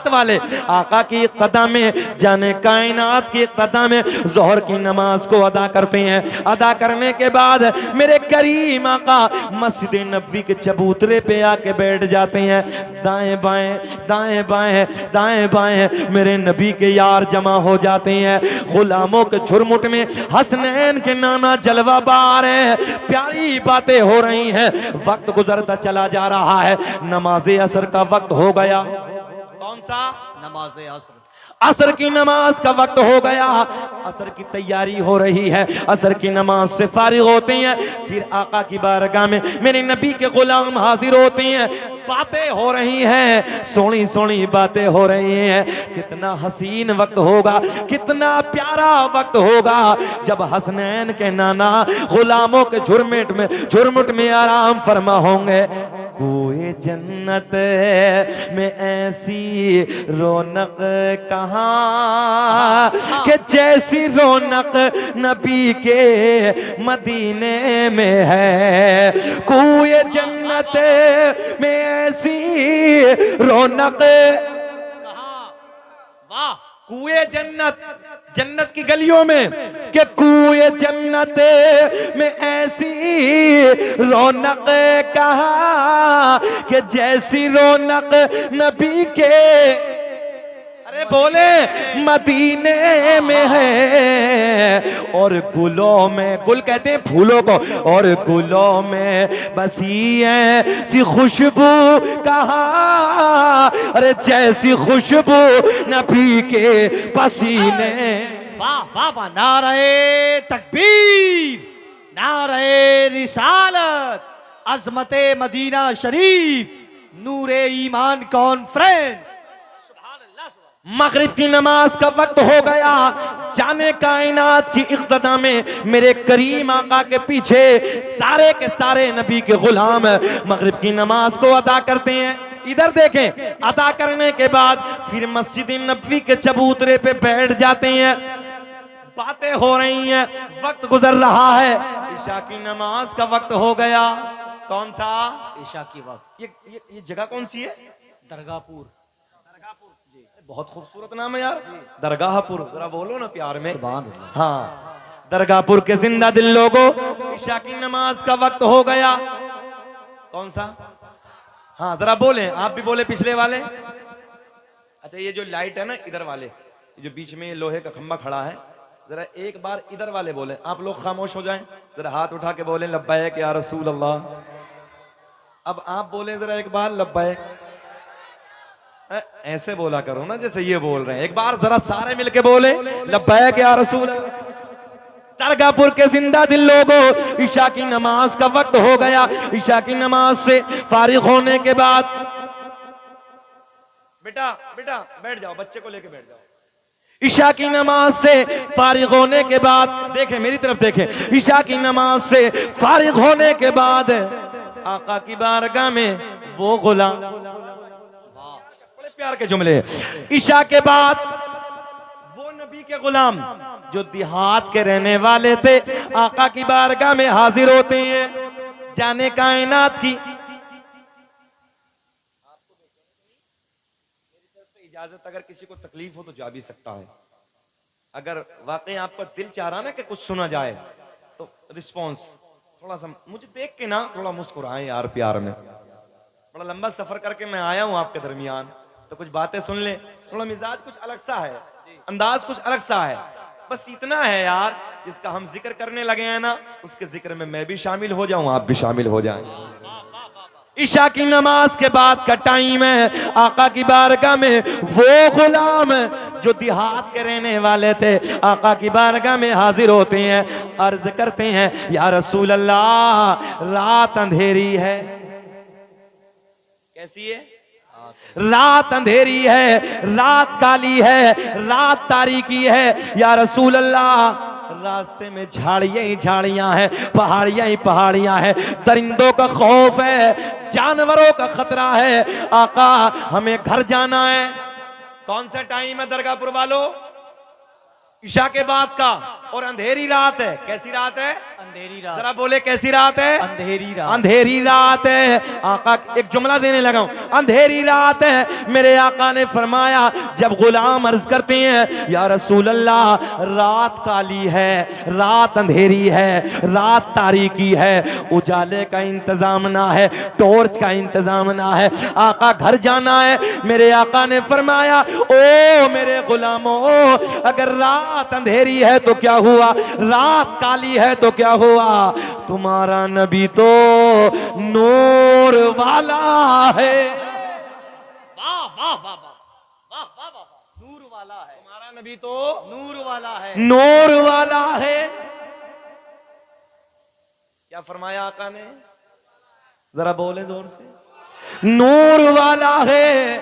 [SPEAKER 1] वाले आका की कदम में, जाने कायनात की कदम में जोहर की नमाज को अदा करते हैं। अदा करने के बाद मेरे करीम आका मस्जिद नबवी के चबूतरे पे आके बैठ जाते हैं। दाएं बाएं दाएं बाएं दाएं बाएं मेरे नबी के यार जमा हो जाते हैं। गुलामों के झुरमुट में हसनैन के नाना जलवा बार है, प्यारी बातें हो रही हैं। वक्त गुजरता चला जा रहा है, नमाज असर का वक्त हो गया। कौन सा?
[SPEAKER 2] नमाज असर।
[SPEAKER 1] असर की नमाज का वक्त हो गया, असर की तैयारी हो रही है। असर की नमाज से फारिग होते हैं, फिर आका की बारगाह में मेरे नबी के गुलाम हाजिर होते हैं। बातें हो रही हैं, सोनी सोनी बातें हो रही हैं। कितना हसीन वक्त होगा, कितना प्यारा वक्त होगा जब हसनैन के नाना गुलामों के झुरमुट में आराम फरमा होंगे। कोई जन्नत में ऐसी रौनक कहाँ कि जैसी रौनक नबी के मदीने में है। कोई जन्नत में ऐसी रौनक कहाँ?
[SPEAKER 2] वाह!
[SPEAKER 1] कुए जन्नत की गलियों में, कि कुए जन्नत में ऐसी रौनक कहाँ कि जैसी रौनक नबी के, अरे बोले, मदीने में है। और गुलों में, गुल कहते हैं फूलों को, और गुलों में बसी है सी खुशबू कहाँ, अरे जैसी खुशबू नबी के पसीने।
[SPEAKER 2] वाह वाह वाह! नारे तकबीर, नारे रिसालत, अजमते मदीना शरीफ, नूरे ईमान कॉन्फ्रेंस।
[SPEAKER 1] मगरिब की नमाज का वक्त हो गया, जाने कायनात की इख्तिदा में मेरे करीम आका के पीछे सारे के सारे नबी के गुलाम मगरिब की नमाज को अदा करते हैं। इधर देखें, अदा करने के बाद फिर मस्जिद नबवी के चबूतरे पे बैठ जाते हैं। बातें हो रही हैं, वक्त गुजर रहा है, ईशा की नमाज का वक्त हो गया। कौन सा?
[SPEAKER 2] ईशा की वक्त।
[SPEAKER 1] ये जगह कौन सी है?
[SPEAKER 2] दरगाहपुर।
[SPEAKER 1] बहुत खूबसूरत नाम है यार, दरगाहपुर। जरा बोलो ना प्यार में।
[SPEAKER 2] सुभान अल्लाह।
[SPEAKER 1] हाँ, दरगाहपुर के जिंदा दिल लोगों, ईशा की नमाज का वक्त हो गया। कौन सा? हाँ जरा बोले, आप भी बोले, पिछले वाले। अच्छा, ये जो लाइट है ना इधर वाले, जो बीच में ये लोहे का खंबा खड़ा है, जरा एक बार इधर वाले बोले। आप लोग खामोश हो जाएं, जरा हाथ उठा के बोले लब्बैक या रसूल अल्लाह। अब आप बोले जरा एक बार लब्बैक। ऐसे बोला करो ना जैसे ये बोल रहे हैं। एक बार जरा सारे मिलके बोले लब्बैक या रसूल। दरगाहपुर के जिंदा दिल लोगों, ईशा की नमाज का वक्त हो गया। ईशा की नमाज से फारिग होने के बाद, बेटा बेटा बैठ जाओ, बच्चे को लेके बैठ जाओ। ईशा की नमाज से फारिग होने के बाद, देखें मेरी तरफ देखें, ईशा की नमाज से फारिग होने के बाद आका की बारगाह में वो गुलाम, बड़े प्यार के जुमले, ईशा के बाद वो नबी के गुलाम जो देहात के रहने वाले थे आका की बारगाह में हाजिर होते हैं। जाने कायनात की इजाजत, अगर किसी को तकलीफ हो तो जा भी सकता है। अगर वाकई आपका दिल चाह रहा ना कि कुछ सुना जाए तो रिस्पॉन्स थोड़ा सा मुझे देख के ना थोड़ा मुस्कुराएं यार, प्यार में। बड़ा लंबा सफर करके मैं आया हूं आपके दरमियान, तो कुछ बातें सुन ले। थोड़ा मिजाज कुछ अलग सा है, अंदाज कुछ अलग सा है, बस इतना है यार, जिसका हम जिक्र करने लगे हैं ना उसके जिक्र में मैं भी शामिल हो जाऊं, आप भी शामिल हो जाएं। ईशा की नमाज के बाद का टाइम है, आका की बारगाह में वो गुलाम जो देहात के रहने वाले थे आका की बारगाह में हाजिर होते हैं, अर्ज करते हैं या रसूल अल्लाह रात अंधेरी है। कैसी है? रात अंधेरी है, रात काली है, रात तारीकी है या रसूल अल्लाह, रास्ते में झाड़ियां ही झाड़ियां हैं, पहाड़ियां ही पहाड़ियां हैं, दरिंदों का खौफ है, जानवरों का खतरा है, आका हमें घर जाना है। कौन सा टाइम है दरगाहपुर वालों? ईशा के बाद का, और अंधेरी रात है। कैसी रात है?
[SPEAKER 2] अंधेरी रात।
[SPEAKER 1] जरा बोले कैसी रात है?
[SPEAKER 2] अंधेरी रात।
[SPEAKER 1] अंधेरी रात है। आका एक जुमला देने लगा हूं, अंधेरी रात है। मेरे आका ने फरमाया, जब गुलाम अर्ज करते हैं या रसूल अल्लाह रात काली है, रात अंधेरी है, रात तारीकी है, उजाले का इंतजाम ना है, टॉर्च का इंतजाम ना है, आका घर जाना है। मेरे आका ने फरमाया, ओ मेरे गुलामों, अगर रात अंधेरी है तो क्या हुआ, रात काली है तो क्या हुआ, तुम्हारा नबी तो नूर वाला है।
[SPEAKER 2] वाह वाह वाह वाह वाह वाह वाह, नूर वाला है।
[SPEAKER 1] तुम्हारा नबी तो
[SPEAKER 2] नूर वाला है,
[SPEAKER 1] नूर वाला है। क्या फरमाया आका ने? जरा बोले जोर से, नूर वाला है।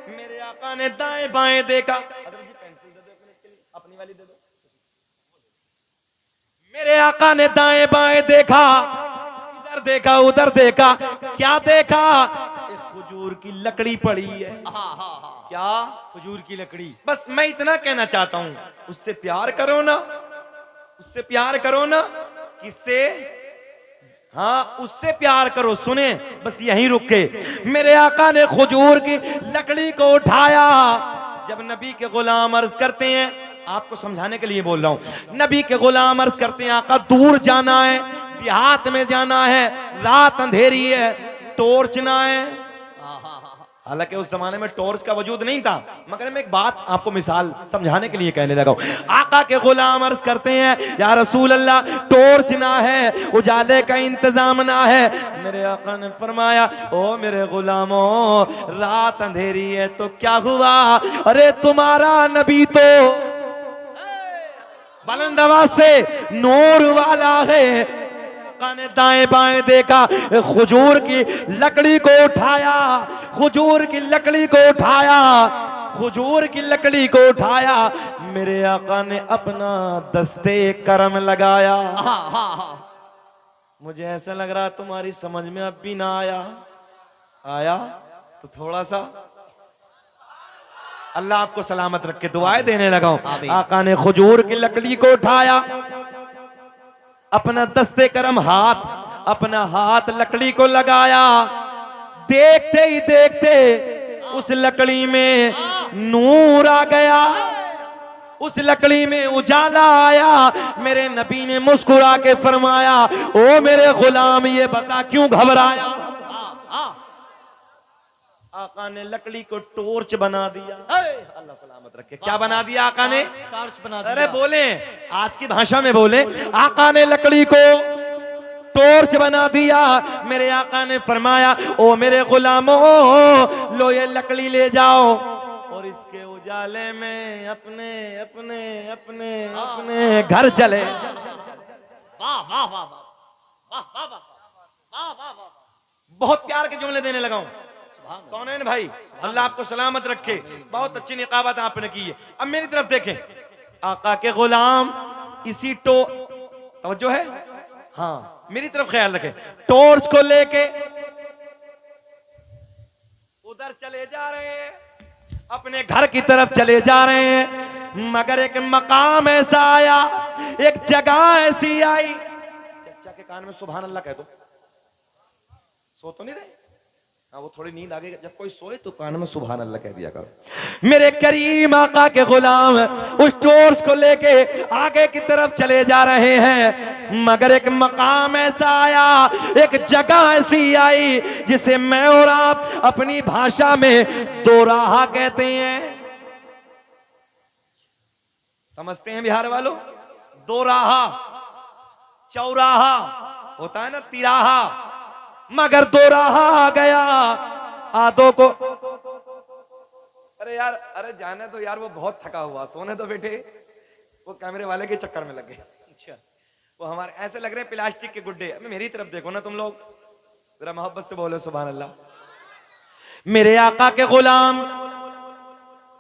[SPEAKER 1] मेरे आका ने दाएं बाएं देखा, अपनी वाली दे दो। मेरे आका ने दाएं बाएं देखा, इधर देखा उधर देखा, क्या देखा? एक खजूर की लकड़ी पड़ी है। क्या?
[SPEAKER 2] खजूर की लकड़ी।
[SPEAKER 1] बस मैं इतना कहना चाहता हूं, उससे प्यार करो ना, उससे प्यार करो ना। किससे? हाँ, उससे प्यार करो। सुने, बस यहीं रुके। मेरे आका ने खजूर की लकड़ी को उठाया। जब नबी के गुलाम अर्ज करते हैं, आपको समझाने के लिए बोल रहा हूं, नबी के गुलाम अर्ज करते हैं आका दूर जाना है, देहात में जाना है, रात अंधेरी है, टॉर्च ना है। हालांकि उस जमाने में टॉर्च का वजूद नहीं था, मगर मैं एक बात आपको मिसाल समझाने के लिए कहने लगा हूं। आका के गुलाम अर्ज करते हैं, या रसूल अल्लाह टॉर्च ना है, उजाले का इंतजाम ना है। मेरे आका ने फरमाया, ओ मेरे गुलामों, रात अंधेरी है तो क्या हुआ, अरे तुम्हारा नबी तो बुलंद आवाज से नूर वाला है। आका ने दाएं बाएं देखा, खजूर की लकड़ी को उठाया, खजूर की लकड़ी को उठाया, खजूर की लकड़ी को उठाया। मेरे आका ने अपना दस्ते करम लगाया। मुझे ऐसा लग रहा तुम्हारी समझ में अब भी ना आया। आया तो थोड़ा सा अल्लाह आपको सलामत रख के दुआएं देने लगा हूं। आका ने खजूर की लकड़ी को उठाया, अपना दस्ते करम हाथ, अपना हाथ लकड़ी को लगाया। देखते ही देखते उस लकड़ी में नूर आ गया, उस लकड़ी में उजाला आया। मेरे नबी ने मुस्कुरा के फरमाया, ओ मेरे गुलाम, ये बता क्यों घबराया? आका ने लकड़ी को टॉर्च बना दिया। अल्लाह सलामत रखे। क्या बना दिया आका ने?
[SPEAKER 2] टॉर्च बना दिया।
[SPEAKER 1] अरे बोले, आज की भाषा में बोले, आका ने लकड़ी को टॉर्च बना दिया। मेरे आका ने फरमाया, ओ मेरे गुलामों, लो ये लकड़ी ले जाओ और इसके उजाले में अपने अपने अपने अपने घर चले।
[SPEAKER 2] वाह वाह वाह वाह वाह वाह वाह वाह वाह वाह।
[SPEAKER 1] बहुत प्यार के जुमले देने लगा हूं। कौनैन भाई, अल्लाह आपको सलामत रखे, बहुत अच्छी निकाबत आपने की है। अब मेरी तरफ देखें, आका के गुलाम इसी तवज्जो है, हाँ मेरी तरफ ख्याल रखें, टॉर्च को लेके उधर चले जा रहे हैं, अपने घर की तरफ चले जा रहे हैं, मगर एक मकाम ऐसा आया, एक जगह ऐसी आई। चचा के कान में सुभान अल्लाह कह दो, सो तो नहीं रहे? हाँ वो थोड़ी नींद आ गई, जब कोई सोए तो कान में सुभान अल्लाह कह दिया करो। मेरे करीम आका के गुलाम उस टॉर्च को लेके आगे की तरफ चले जा रहे हैं, मगर एक मकाम ऐसा आया, एक जगह ऐसी आई जिसे मैं और आप अपनी भाषा में दोराहा कहते हैं। समझते हैं बिहार वालों? दोराहा, चौराहा होता है ना, तिराहा, मगर दोराहा आ गया। आदो को अरे यार, अरे जाने तो यार, वो बहुत थका हुआ, सोने तो बेटे, वो कैमरे वाले के चक्कर में लग गए। अच्छा, वो हमारे ऐसे लग रहे हैं प्लास्टिक के गुड्डे। अबे मेरी तरफ देखो ना तुम लोग, जरा मोहब्बत से बोलो सुभान अल्लाह। मेरे आका के गुलाम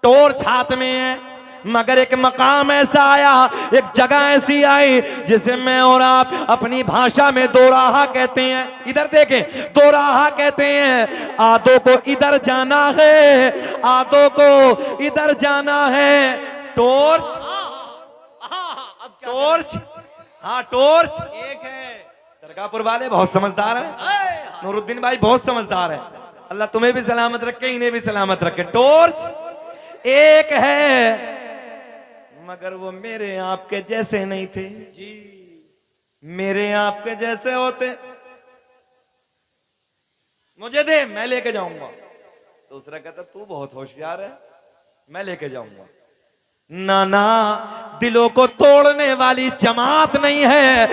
[SPEAKER 1] टॉर्च हाथ में है, मगर एक मकाम ऐसा आया, एक जगह ऐसी आई जिसे मैं और आप अपनी भाषा में दोराहा कहते हैं। इधर देखें, दोराहा कहते हैं। आदो को इधर जाना है, आदो को इधर जाना है। टॉर्च, टॉर्च, हाँ टॉर्च एक है। दरगाहपुर वाले बहुत समझदार हैं, नूरुद्दीन भाई बहुत समझदार है, अल्लाह तुम्हें भी सलामत रखे, इन्हें भी सलामत रखे। टॉर्च एक है, मगर वो मेरे आपके जैसे नहीं थे जी, मेरे आपके जैसे होते मुझे दे, मैं लेके जाऊंगा। दूसरा कहता तू बहुत होशियार है, मैं लेके जाऊंगा। ना ना, दिलों को तोड़ने वाली जमात नहीं है,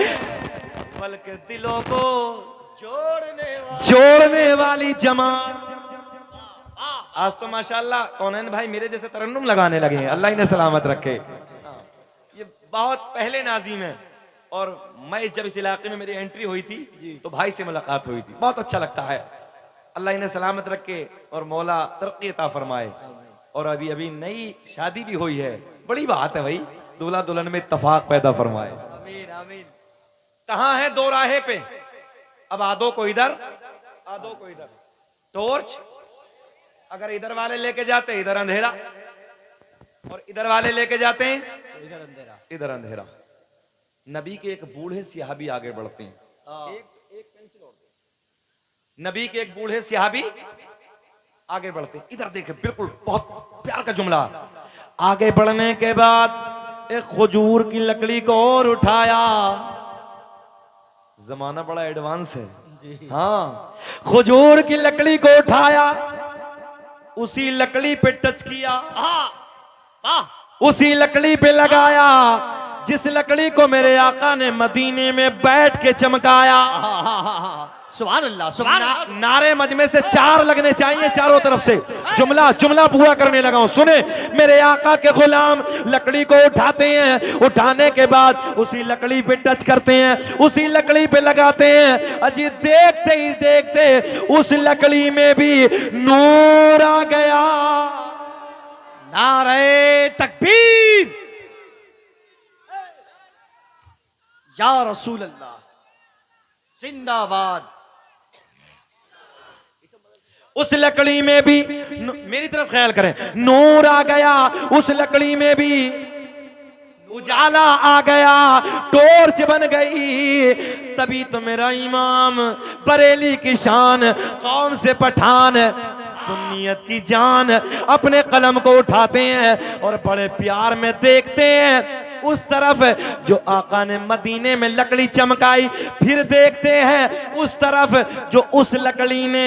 [SPEAKER 1] बल्कि दिलों को जोड़ने वाली जमात। आज तो माशाल्लाह कौनैन भाई मेरे जैसे तरन्नुम लगाने लगे हैं, अल्लाह इन्हें सलामत रखे। ये बहुत पहले नाज़िम है, और मैं जब इस इलाके में मेरी एंट्री हुई थी तो भाई से मुलाकात हुई थी, बहुत अच्छा लगता है। अल्लाह इन्हें सलामत रखे और मौला तरक्की अता फरमाए। और अभी अभी नई शादी भी हुई है, बड़ी बात है भाई, दूल्हा दुल्हन में इत्तफाक पैदा फरमाए। आमीन आमीन। कहाँ है? दो राहे पे। अब आदो को इधर, आदो को इधर। टॉर्च अगर इधर वाले लेके जाते इधर अंधेरा, और इधर वाले लेके जाते हैं तो इधर अंधेरा, इधर अंधेरा। नबी के एक बूढ़े सिहाबी आगे बढ़ते हैं, एक पेंसिल और दो। नबी के एक बूढ़े सिहाबी आगे बढ़ते हैं, इधर देखे, बिल्कुल बहुत प्यार का जुमला। आगे बढ़ने के बाद एक खजूर की लकड़ी को और उठाया, जमाना बड़ा एडवांस है जी। हाँ, खजूर की लकड़ी को उठाया, उसी लकड़ी पे टच किया, उसी लकड़ी पे लगाया जिस लकड़ी को मेरे आका ने मदीने में बैठ के चमकाया। सुभान अल्लाह, सुभान अल्लाह। नारे मजमे से 4 लगने चाहिए चारों तरफ से। जुमला जुमला पूरा करने लगा हूं, सुने। मेरे आका के गुलाम लकड़ी को उठाते हैं, उठाने के बाद उसी लकड़ी पे टच करते हैं, उसी लकड़ी पे लगाते हैं। अजी देखते ही देखते उस लकड़ी में भी नूर आ गया। नारे तकबीर, या रसूल अल्लाह, जिंदाबाद। उस लकड़ी में भी, मेरी तरफ ख्याल करें, नूर आ गया, उस लकड़ी में भी उजाला आ गया, टॉर्च बन गई। तभी तो मेरा इमाम बरेली की शान, कौम से पठान, सुन्नियत की जान, अपने कलम को उठाते हैं और बड़े प्यार में देखते हैं उस तरफ जो आका ने मदीने में लकड़ी चमकाई, फिर देखते हैं उस तरफ जो उस लकड़ी ने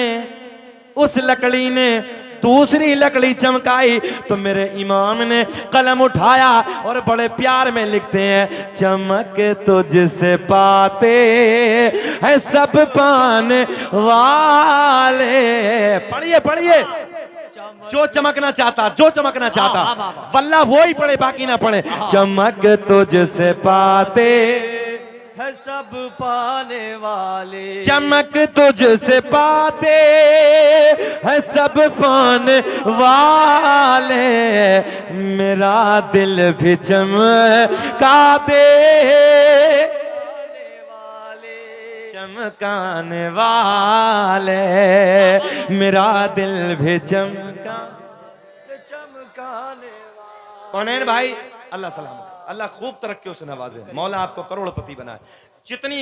[SPEAKER 1] दूसरी लकड़ी चमकाई। तो मेरे इमाम ने कलम उठाया और बड़े प्यार में लिखते हैं, चमक तुझसे पाते हैं सब पाने वाले। पढ़िए पढ़िए, जो चमकना चाहता, जो चमकना चाहता वल्लाह वो ही पढ़े, बाकी ना पढ़े। चमक तुझसे पाते है सब पाने वाले, चमक तुझसे पाते है सब पाने वाले, मेरा दिल भी चमका दे, चमकाने वाले, मेरा दिल भी चमका,
[SPEAKER 2] चमकाने
[SPEAKER 1] कौनैन भाई अल्लाह सलामत, अल्लाह खूब तरक्कियों से नवाजे, मौला आपको करोड़पति बनाए। जितनी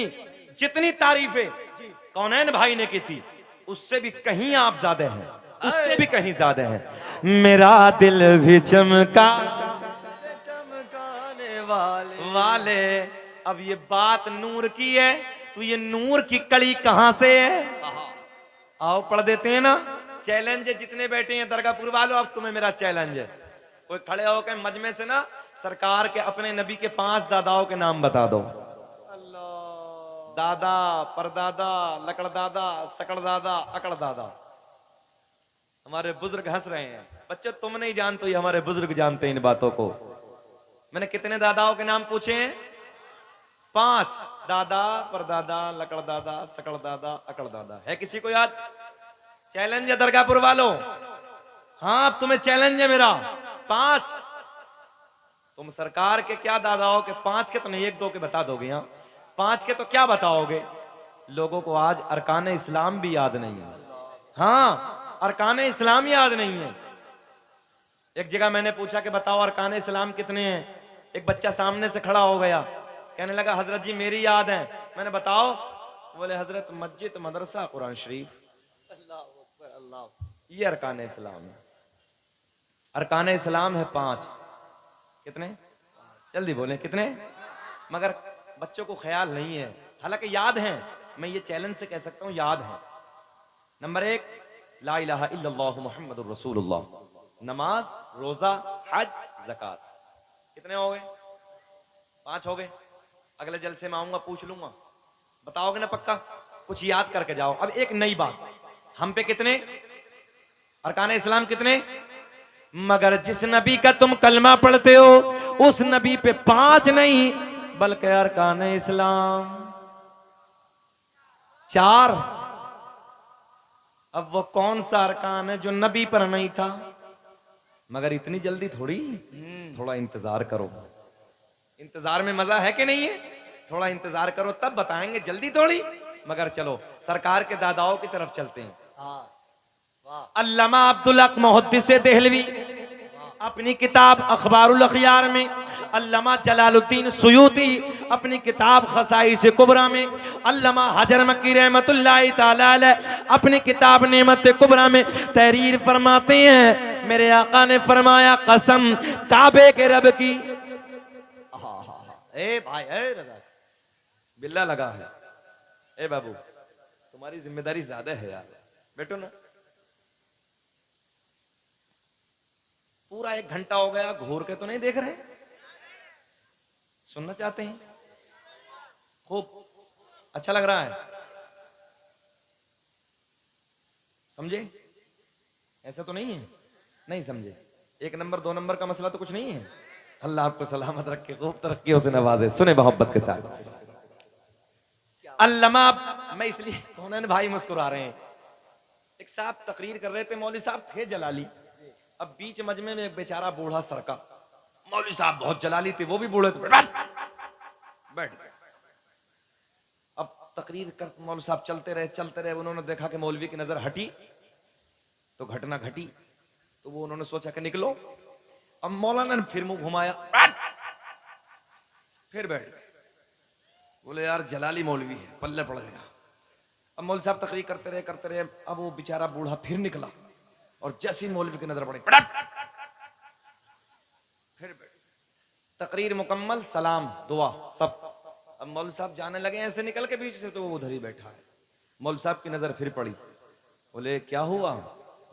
[SPEAKER 1] जितनी तारीफें कौनैन भाई ने की थी उससे भी कहीं आप ज्यादा हैं, उससे भी कहीं ज्यादा हैं। मेरा दिल भी चमका
[SPEAKER 2] चमकाने वाले
[SPEAKER 1] वाले। अब ये बात नूर की है तो ये नूर की कड़ी कहां से है? आओ पढ़ देते हैं ना। चैलेंज है जितने बैठे हैं दरगाहपुर वालों, अब तुम्हें मेरा चैलेंज है, कोई खड़े होकर मजमे से ना सरकार के अपने नबी के 5 दादाओं के नाम बता दो। दादा, परदादा, लकड़ दादा, सकड़ दादा, अकड़ दादा। हमारे बुजुर्ग हंस रहे हैं, बच्चे तुम नहीं जानते, ये हमारे बुजुर्ग जानते हैं इन बातों को। मैंने कितने दादाओं के नाम पूछे हैं? 5। दादा, परदादा, लकड़ दादा, सकड़ दादा, अकड़ दादा। है किसी को याद? चैलेंज है दरगाहपुर वालों, हाँ अब तुम्हें चैलेंज है मेरा। 5। तुम सरकार के क्या दादाओं के 5 के तो नहीं 1-2 के बता दोगे, यहाँ 5 के तो क्या बताओगे? लोगों को आज अरकान इस्लाम भी याद नहीं है। हाँ अरकान इस्लाम याद नहीं है। एक जगह मैंने पूछा कि बताओ अरकान इस्लाम कितने हैं, एक बच्चा सामने से खड़ा हो गया, कहने लगा हजरत जी मेरी याद है। मैंने बताओ, बोले हजरत मस्जिद, मदरसा, कुरान शरीफ। ये अरकान इस्लाम है। अरकान इस्लाम है 5। कितने? जल्दी बोले कितने? मगर बच्चों को ख्याल नहीं है, हालांकि याद हैं। मैं ये चैलेंज से कह सकता हूं याद है। नंबर 1 ला इलाहा इल्लल्लाह मुहम्मदुर रसूलुल्लाह, नमाज, रोजा, हज, ज़कात। कितने हो गए? 5 हो गए। अगले जलसे में आऊंगा पूछ लूंगा, बताओगे ना पक्का? कुछ याद करके जाओ। अब एक नई बात, हम पे कितने अरकान इस्लाम कितने? मगर जिस नबी का तुम कलमा पढ़ते हो उस नबी पे 5 नहीं बल्कि अरकान इस्लाम 4। अब वो कौन सा अरकान है जो नबी पर नहीं था? मगर इतनी जल्दी थोड़ी, थोड़ा इंतजार करो। इंतजार में मजा है कि नहीं है? थोड़ा इंतजार करो तब बताएंगे, जल्दी थोड़ी। मगर चलो सरकार के दादाओं की तरफ चलते हैं। अल्लामा अब्दुल हक मुहद्दिस देहलवी अपनी किताब अखबारुल अखयार में, अल्लामा जलालुद्दीन सुयूती अपनी किताब खसाइस कुबरा में, अल्लामा हजर मक्की रहमतुल्लाहि ताला अलैह अपनी किताब नेमत कुबरा में तहरीर फरमाते हैं, मेरे आका ने फरमाया कसम काबे के रब की।
[SPEAKER 2] ए भाई ए रजा,
[SPEAKER 1] बिल्ला लगा है। ए बाबू तुम्हारी जिम्मेदारी ज्यादा है यार, बैठो ना। पूरा 1 घंटा हो गया, घूर के तो नहीं देख रहे? सुनना चाहते हैं? खूब अच्छा लग रहा है, समझे? ऐसा तो नहीं है? नहीं समझे? 1 नंबर 2 नंबर का मसला तो कुछ नहीं है। अल्लाह आपको सलामत रखे, खूब तरक्कियों से नवाजे। सुने मोहब्बत के साथ। अल्लामा, मैं इसलिए कौनैन भाई मुस्कुरा रहे हैं, एक साहब तकरीर कर रहे थे, मौलवी साहब थे जलाली। अब बीच मजमे में एक बेचारा बूढ़ा सरका, मौलवी साहब बहुत जलाली थे, वो भी बूढ़े थे, बैठ गए। अब तकरीर कर मौलवी साहब चलते रहे। उन्होंने देखा कि मौलवी की नजर हटी तो घटना घटी, तो वो उन्होंने सोचा कि निकलो। अब मौलाना ने फिर मुंह घुमाया, फिर बैठ गए। बोले यार जलाली मौलवी है, पल्ले पड़ गया। अब मौलवी साहब तकरीर करते रहे। अब वो बेचारा बूढ़ा फिर निकला और जैसे ही मौलवी की नजर पड़ी फिर बैठ। तकरीर मुकम्मल, सलाम, दुआ, सब। अब मौलवी साहब जाने लगे ऐसे निकल के बीच से, तो वो उधर ही बैठा है। मौलवी साहब की नजर फिर पड़ी, बोले क्या हुआ?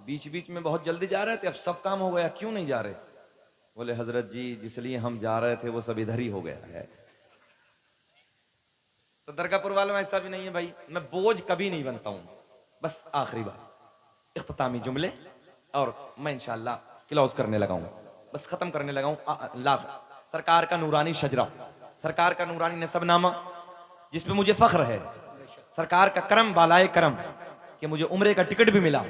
[SPEAKER 1] बीच बीच में बहुत जल्दी जा रहे थे, अब सब काम हो गया, क्यों नहीं जा रहे? बोले हजरत जी जिस लिए हम जा रहे थे वो सब इधर ही हो गया है। तो दरगाहपुर वालों ऐसा भी नहीं है भाई, मैं बोझ कभी नहीं बनता हूं। बस आखिरी बात, इख्तितामी जुमले और मैं इंशाअल्लाह क्लोज करने लगा हूं, बस खत्म करने लगा हूं। सरकार का नूरानी शजरा, सरकार का नूरानी नसबनामा जिसपे मुझे फख्र है, सरकार का करम बालाए करम कि मुझे उम्रे का टिकट भी मिला।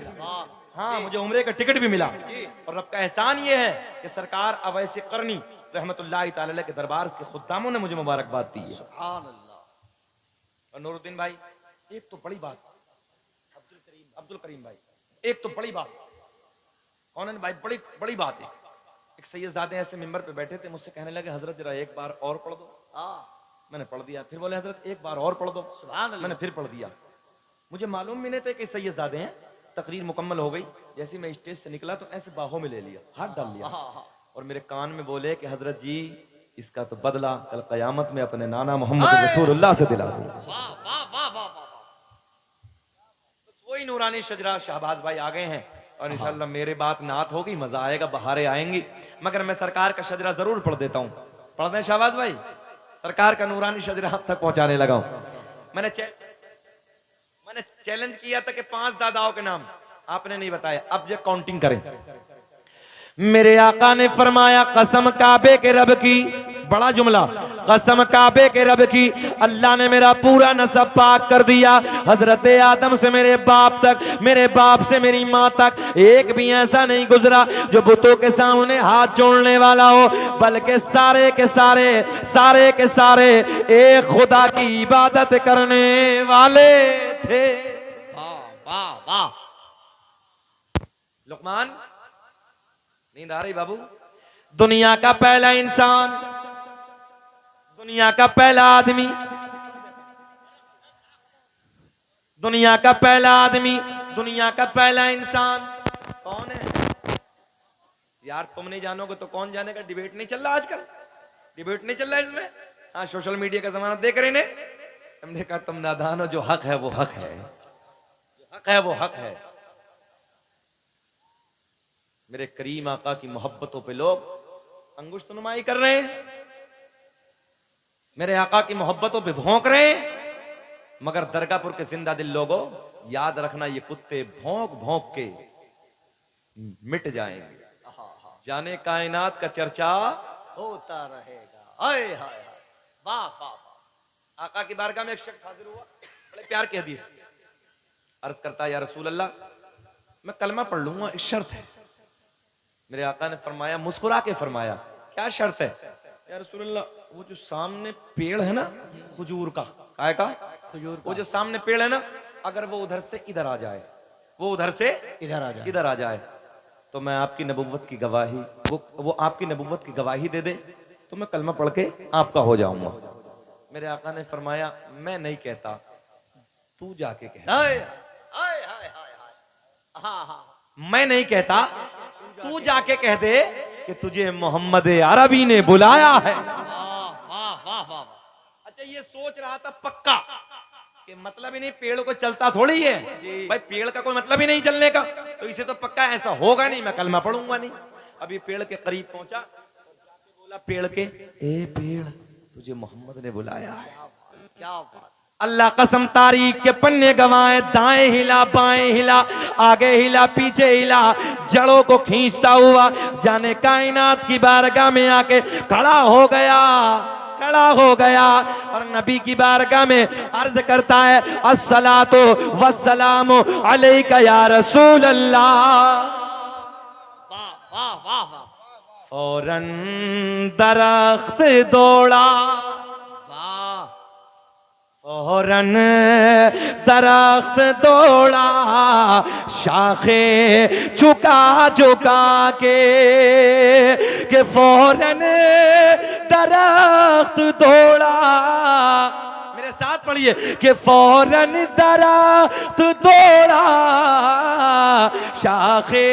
[SPEAKER 1] हाँ, मुझे उम्रे का टिकट भी मिला। और रब का एहसान ये है कि सरकार अवैस करनी रहमतुल्लाह ताला अलैह के दरबार के खुद्दामों ने मुझे मुबारकबाद दी है।
[SPEAKER 2] सुभान अल्लाह।
[SPEAKER 1] और नूरुद्दीन भाई, एक तो बड़ी बात, अब्दुल करीम भाई, एक तो बड़ी बात, कौन है भाई, बड़ी बड़ी बात है। एक सैयदजादे ऐसे मिंबर पे बैठे थे, मुझसे कहने लगे हजरत जरा एक बार और पढ़ दो। मैंने पढ़ दिया। फिर बोले हजरत एक बार और पढ़ दो।
[SPEAKER 2] सुभान अल्लाह।
[SPEAKER 1] मैंने फिर पढ़ दिया। मुझे मालूम भी नहीं था कि सैयदजादे हैं। तकरीर मुकम्मल हो गई, जैसे मैं स्टेज से निकला तो ऐसे बाहों में ले लिया, हाथ डाल लिया और मेरे कान में बोले कि हजरत जी इसका तो बदला कल कयामत में अपने नाना मोहम्मद रसूलुल्लाह से दिला दूं। वही नूरानी शजरा शहबाज भाई आ गए हैं और इंशाल्लाह मेरे बात नात होगी, मजा आएगा, बहारें आएंगी। मगर मैं सरकार का शजरा जरूर पढ़ देता हूँ। पढ़ दें शहबाज भाई? सरकार का नूरानी शजरा अब तक पहुंचाने लगा हूं। मैंने चैलेंज किया था कि 5 दादाओं के नाम आपने नहीं बताया, अब जो काउंटिंग करें। मेरे आका ने फरमाया कसम काबे के रब की, बड़ा जुमला, कसम काबे के रब की, अल्लाह ने मेरा पूरा नसब पाक कर दिया। हजरत आदम से मेरे बाप तक, मेरे बाप से मेरी माँ तक एक भी ऐसा नहीं गुजरा जो बुतों के सामने हाथ जोड़ने वाला हो, बल्कि सारे के सारे, सारे के सारे एक खुदा की इबादत करने वाले थे। वाह वाह वाह। लुकमान, नींद आ रही बाबू? दुनिया का पहला इंसान, दुनिया का पहला आदमी, दुनिया का पहला आदमी, दुनिया का पहला इंसान कौन है यार? तुम नहीं जानोगे तो कौन जानेगा? डिबेट नहीं चल रहा आजकल, डिबेट नहीं चल रहा इसमें। हाँ, सोशल मीडिया का जमाना देख रहे ने। हमने कहा तुम नादान हो, जो हक है वो हक है, जो हक है वो हक है। मेरे करीम आका की मोहब्बतों पे लोग अंगुष्ठ नुमाई कर रहे हैं, मेरे आका की मोहब्बतों पे भौंक रहे हैं। मगर दरगाहपुर के जिंदा दिल लोगों, याद रखना ये कुत्ते भौंक भौंक के मिट जाएंगे। जाने कायनात का चर्चा
[SPEAKER 2] होता रहेगा। हाय हाय हाय, वाह वाह वाह।
[SPEAKER 1] आका की बारगाह में एक शख्स हाजिर हुआ, बड़े प्यार की हदीस, अर्ज करता है या रसूल अल्लाह, मैं कलमा पढ़ लूंगा, एक शर्त है। मेरे आका ने फरमाया, मुस्कुरा के फरमाया, क्या शर्त है? या रसूल अल्लाह, वो जो सामने पेड़ है ना खजूर का, काय का खजूर, वो जो सामने पेड़ है ना, अगर वो उधर से इधर आ जाए, वो उधर से इधर आ जाए तो मैं आपकी नबुव्वत की गवाही, वो आपकी नबुव्वत की गवाही दे दे तो मैं कलमा पढ़ के आपका हो जाऊंगा। मेरे आका ने फरमाया, मैं नहीं कहता, तू जाके कह। मैं नहीं कहता, तू जाके कह दे कि तुझे मोहम्मद अरबी ने बुलाया है। अच्छा, ये सोच रहा था पक्का कि मतलब ही नहीं, पेड़ को चलता थोड़ी है भाई, पेड़ का कोई मतलब ही नहीं चलने का, तो इसे तो पक्का ऐसा होगा नहीं, मैं कलमा पढ़ूंगा नहीं। अभी पेड़ के करीब पहुंचा, बोला पेड़ के, ए पेड़, तुझे मोहम्मद ने बुलाया है।
[SPEAKER 2] क्या बात।
[SPEAKER 1] अल्लाह कसम, तारीख के पन्ने गवाए, दाएं हिला बाएं हिला, आगे हिला पीछे हिला, जड़ों को खींचता हुआ जाने कायनात की बारगाह में आके खड़ा हो गया, खड़ा हो गया और नबी की बारगाह में अर्ज करता है, अस्सलातु वस्सलामु अलैका या रसूल अल्लाह।
[SPEAKER 2] वाह वाह वाह वाह।
[SPEAKER 1] फौरन दरख्त दौड़ा, फौरन दरख्त दौड़ा, शाखे झुका झुका के फौरन दरख्त दौड़ा। मेरे साथ पढ़िए कि फौरन दरख्त दौड़ा, शाखे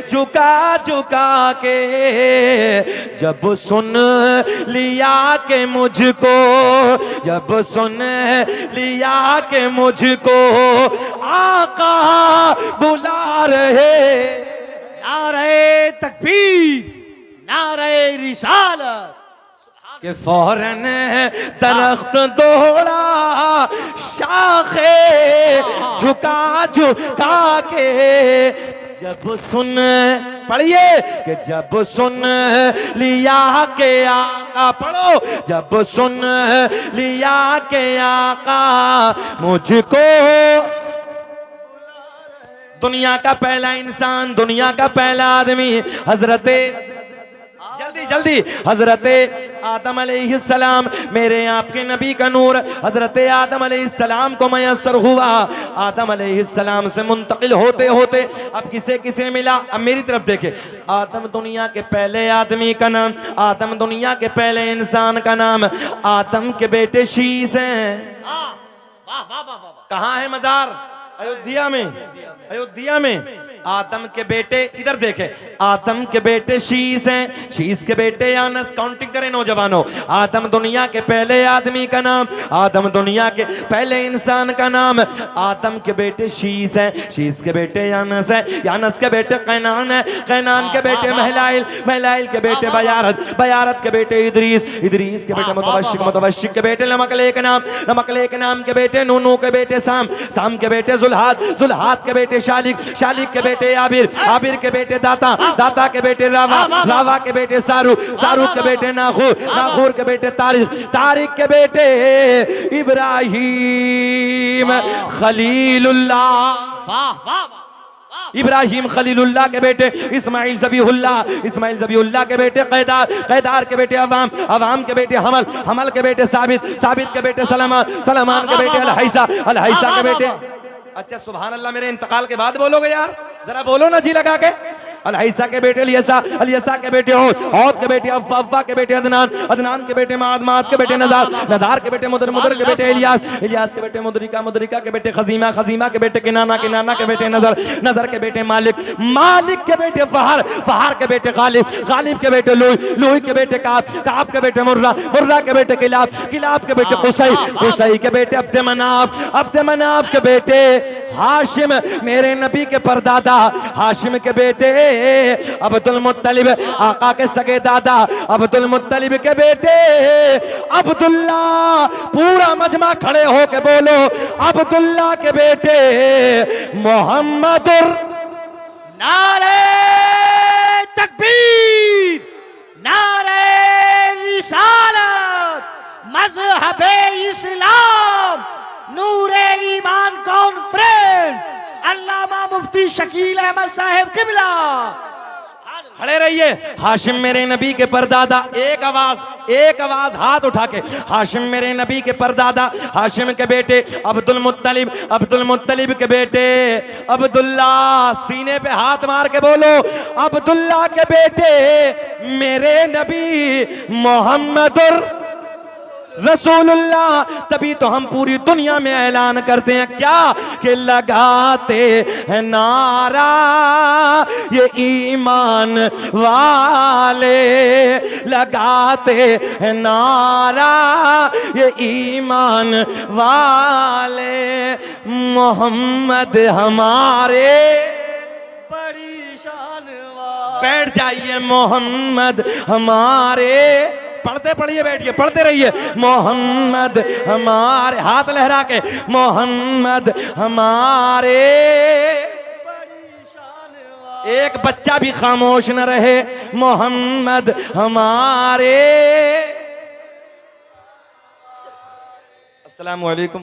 [SPEAKER 1] झुका झुका के, जब सुन लिया के मुझको, जब सुन लिया के मुझको आका बुला रहे।
[SPEAKER 2] नारे तकबीर, नारे रिसालत,
[SPEAKER 1] के फौरन दरख्त दौड़ा, शाखे झुका झुका के, जब सुन, पढ़िए कि जब सुन लिया के आका, पढ़ो, जब सुन लिया के आका मुझको दुनिया का पहला इंसान, दुनिया का पहला आदमी हजरते, जल्दी जल्दी, हजरते आदम अलैहिस्सलाम, मेरे आपके नबी का नूर हजरते आदम अलैहिस्सलाम को मयस्सर हुआ। आदम अलैहिस्सलाम से मुंतकिल होते होते अब किसे किसे मिला? अब मेरी तरफ देखे। आदम दुनिया के पहले आदमी का नाम, आदम दुनिया के पहले इंसान का नाम, आदम के बेटे शीश हैं।
[SPEAKER 2] वाह वाह वाह वाह।
[SPEAKER 1] कहाँ है मजार? अयोध्या में, अयोध्या में। आदम के बेटे, इधर देखे, आदम के बेटे शीश हैं, शीश के बेटे यानस। काउंटिंग करें नौजवानों। आदम दुनिया के पहले आदमी का नाम, आदम दुनिया के पहले इंसान का नाम, आदम के बेटे शीश हैं, शीश के बेटे यानस है, यानस के बेटे कैनान है, कैनान के बेटे महलाइल, महलाइल के बेटे बयारत, बयारत के बेटे इदरीस, इदरीस के बेटे मुतवश्शिक, मुतवश्शिक के बेटे नमकलेक नाम, नमकलेक नाम के बेटे नूनू के बेटे साम, साम के बेटे जुल्हाद, जुल्हाद के बेटे शालिक, शालिक के बेटे आबिर, आबिर के बेटे दाता, दाता के बेटे रावा, रावा के बेटे सारू, सारू के बेटे नाखूर, नाखूर के बेटे तारिक, तारिक के बेटे इब्राहिम खलीलुल्लाह।
[SPEAKER 2] वाह वाह।
[SPEAKER 1] इब्राहिम खलीलुल्लाह के बेटे इस्माइल ज़बीहुल्लाह, इस्माइल ज़बीहुल्लाह के बेटे कैदार, कैदार के बेटे अवाम, अवाम के बेटे हमल, हमल के बेटे साबित, साबित के बेटे सलमान, सलमान के बेटे अलहैसा, अलहैसा के बेटे। अच्छा सुभान अल्लाह, मेरे इंतकाल के बाद बोलोगे यार? जरा बोलो ना जी लगा के। अलहैसा के बेटे अलियसा, अलियसा के बेटे औद, औद के बेटे अव्वा, अव्वा के बेटे अदनान, अदनान के बेटे माद, माद के बेटे नज़ार, नज़ार के बेटे मुदर, मुदर के बेटे इलियास, इलियास के बेटे मुदरिका, मुदरिका के बेटे खजीमा, खजीमा के बेटे किनाना, किनाना के बेटे नजर, नजर के बेटे मालिक, मालिक के बेटे फहर, फहर के बेटे गालिब, गालिब के बेटे लुई, लुई के बेटे काब, काब के बेटे मुर्रा, मुर्रा के बेटे किलाब, किलाब के बेटे कुसई, कुसई के बेटे अब्द मनाफ, अब्द मनाफ के बेटे हाशिम, मेरे नबी के परदादा हाशिम के बेटे अब्दुल मुत्तलिब, आका के सगे दादा अब्दुल मुत्तलिब के बेटे अब्दुल्ला। पूरा मजमा खड़े होके बोलो, अब्दुल्ला के बेटे मोहम्मदुर।
[SPEAKER 2] नारे तकबीर, नारे रिसालत, मज़हबे इस्लाम, नूरे ईमान कॉन्फ्रेंस, अल्लामा मुफ्ती शकील अहमद साहब किबला। खड़े रहिए।
[SPEAKER 1] हाशिम मेरे नबी के परदादा, एक आवाज, एक आवाज हाथ उठा के, हाशिम मेरे नबी के परदादा, हाशिम के बेटे अब्दुल मुत्तलिब, अब्दुल मुत्तलिब के बेटे अब्दुल्ला। सीने पे हाथ मार के बोलो, अब्दुल्ला के बेटे मेरे नबी मोहम्मदुर रसूलुल्लाह। तभी तो हम पूरी दुनिया में ऐलान करते हैं क्या, कि लगाते हैं नारा ये ईमान वाले, लगाते हैं नारा ये ईमान वाले, मोहम्मद हमारे
[SPEAKER 2] बड़ी शान वाले।
[SPEAKER 1] बैठ जाइए, मोहम्मद हमारे, पढ़ते पढ़िए, बैठिए, पढ़ते रहिए। मोहम्मद हमारे, हाथ लहरा के, मोहम्मद हमारे। एक बच्चा भी खामोश न रहे, मोहम्मद हमारे। अस्सलामु अलैकुम।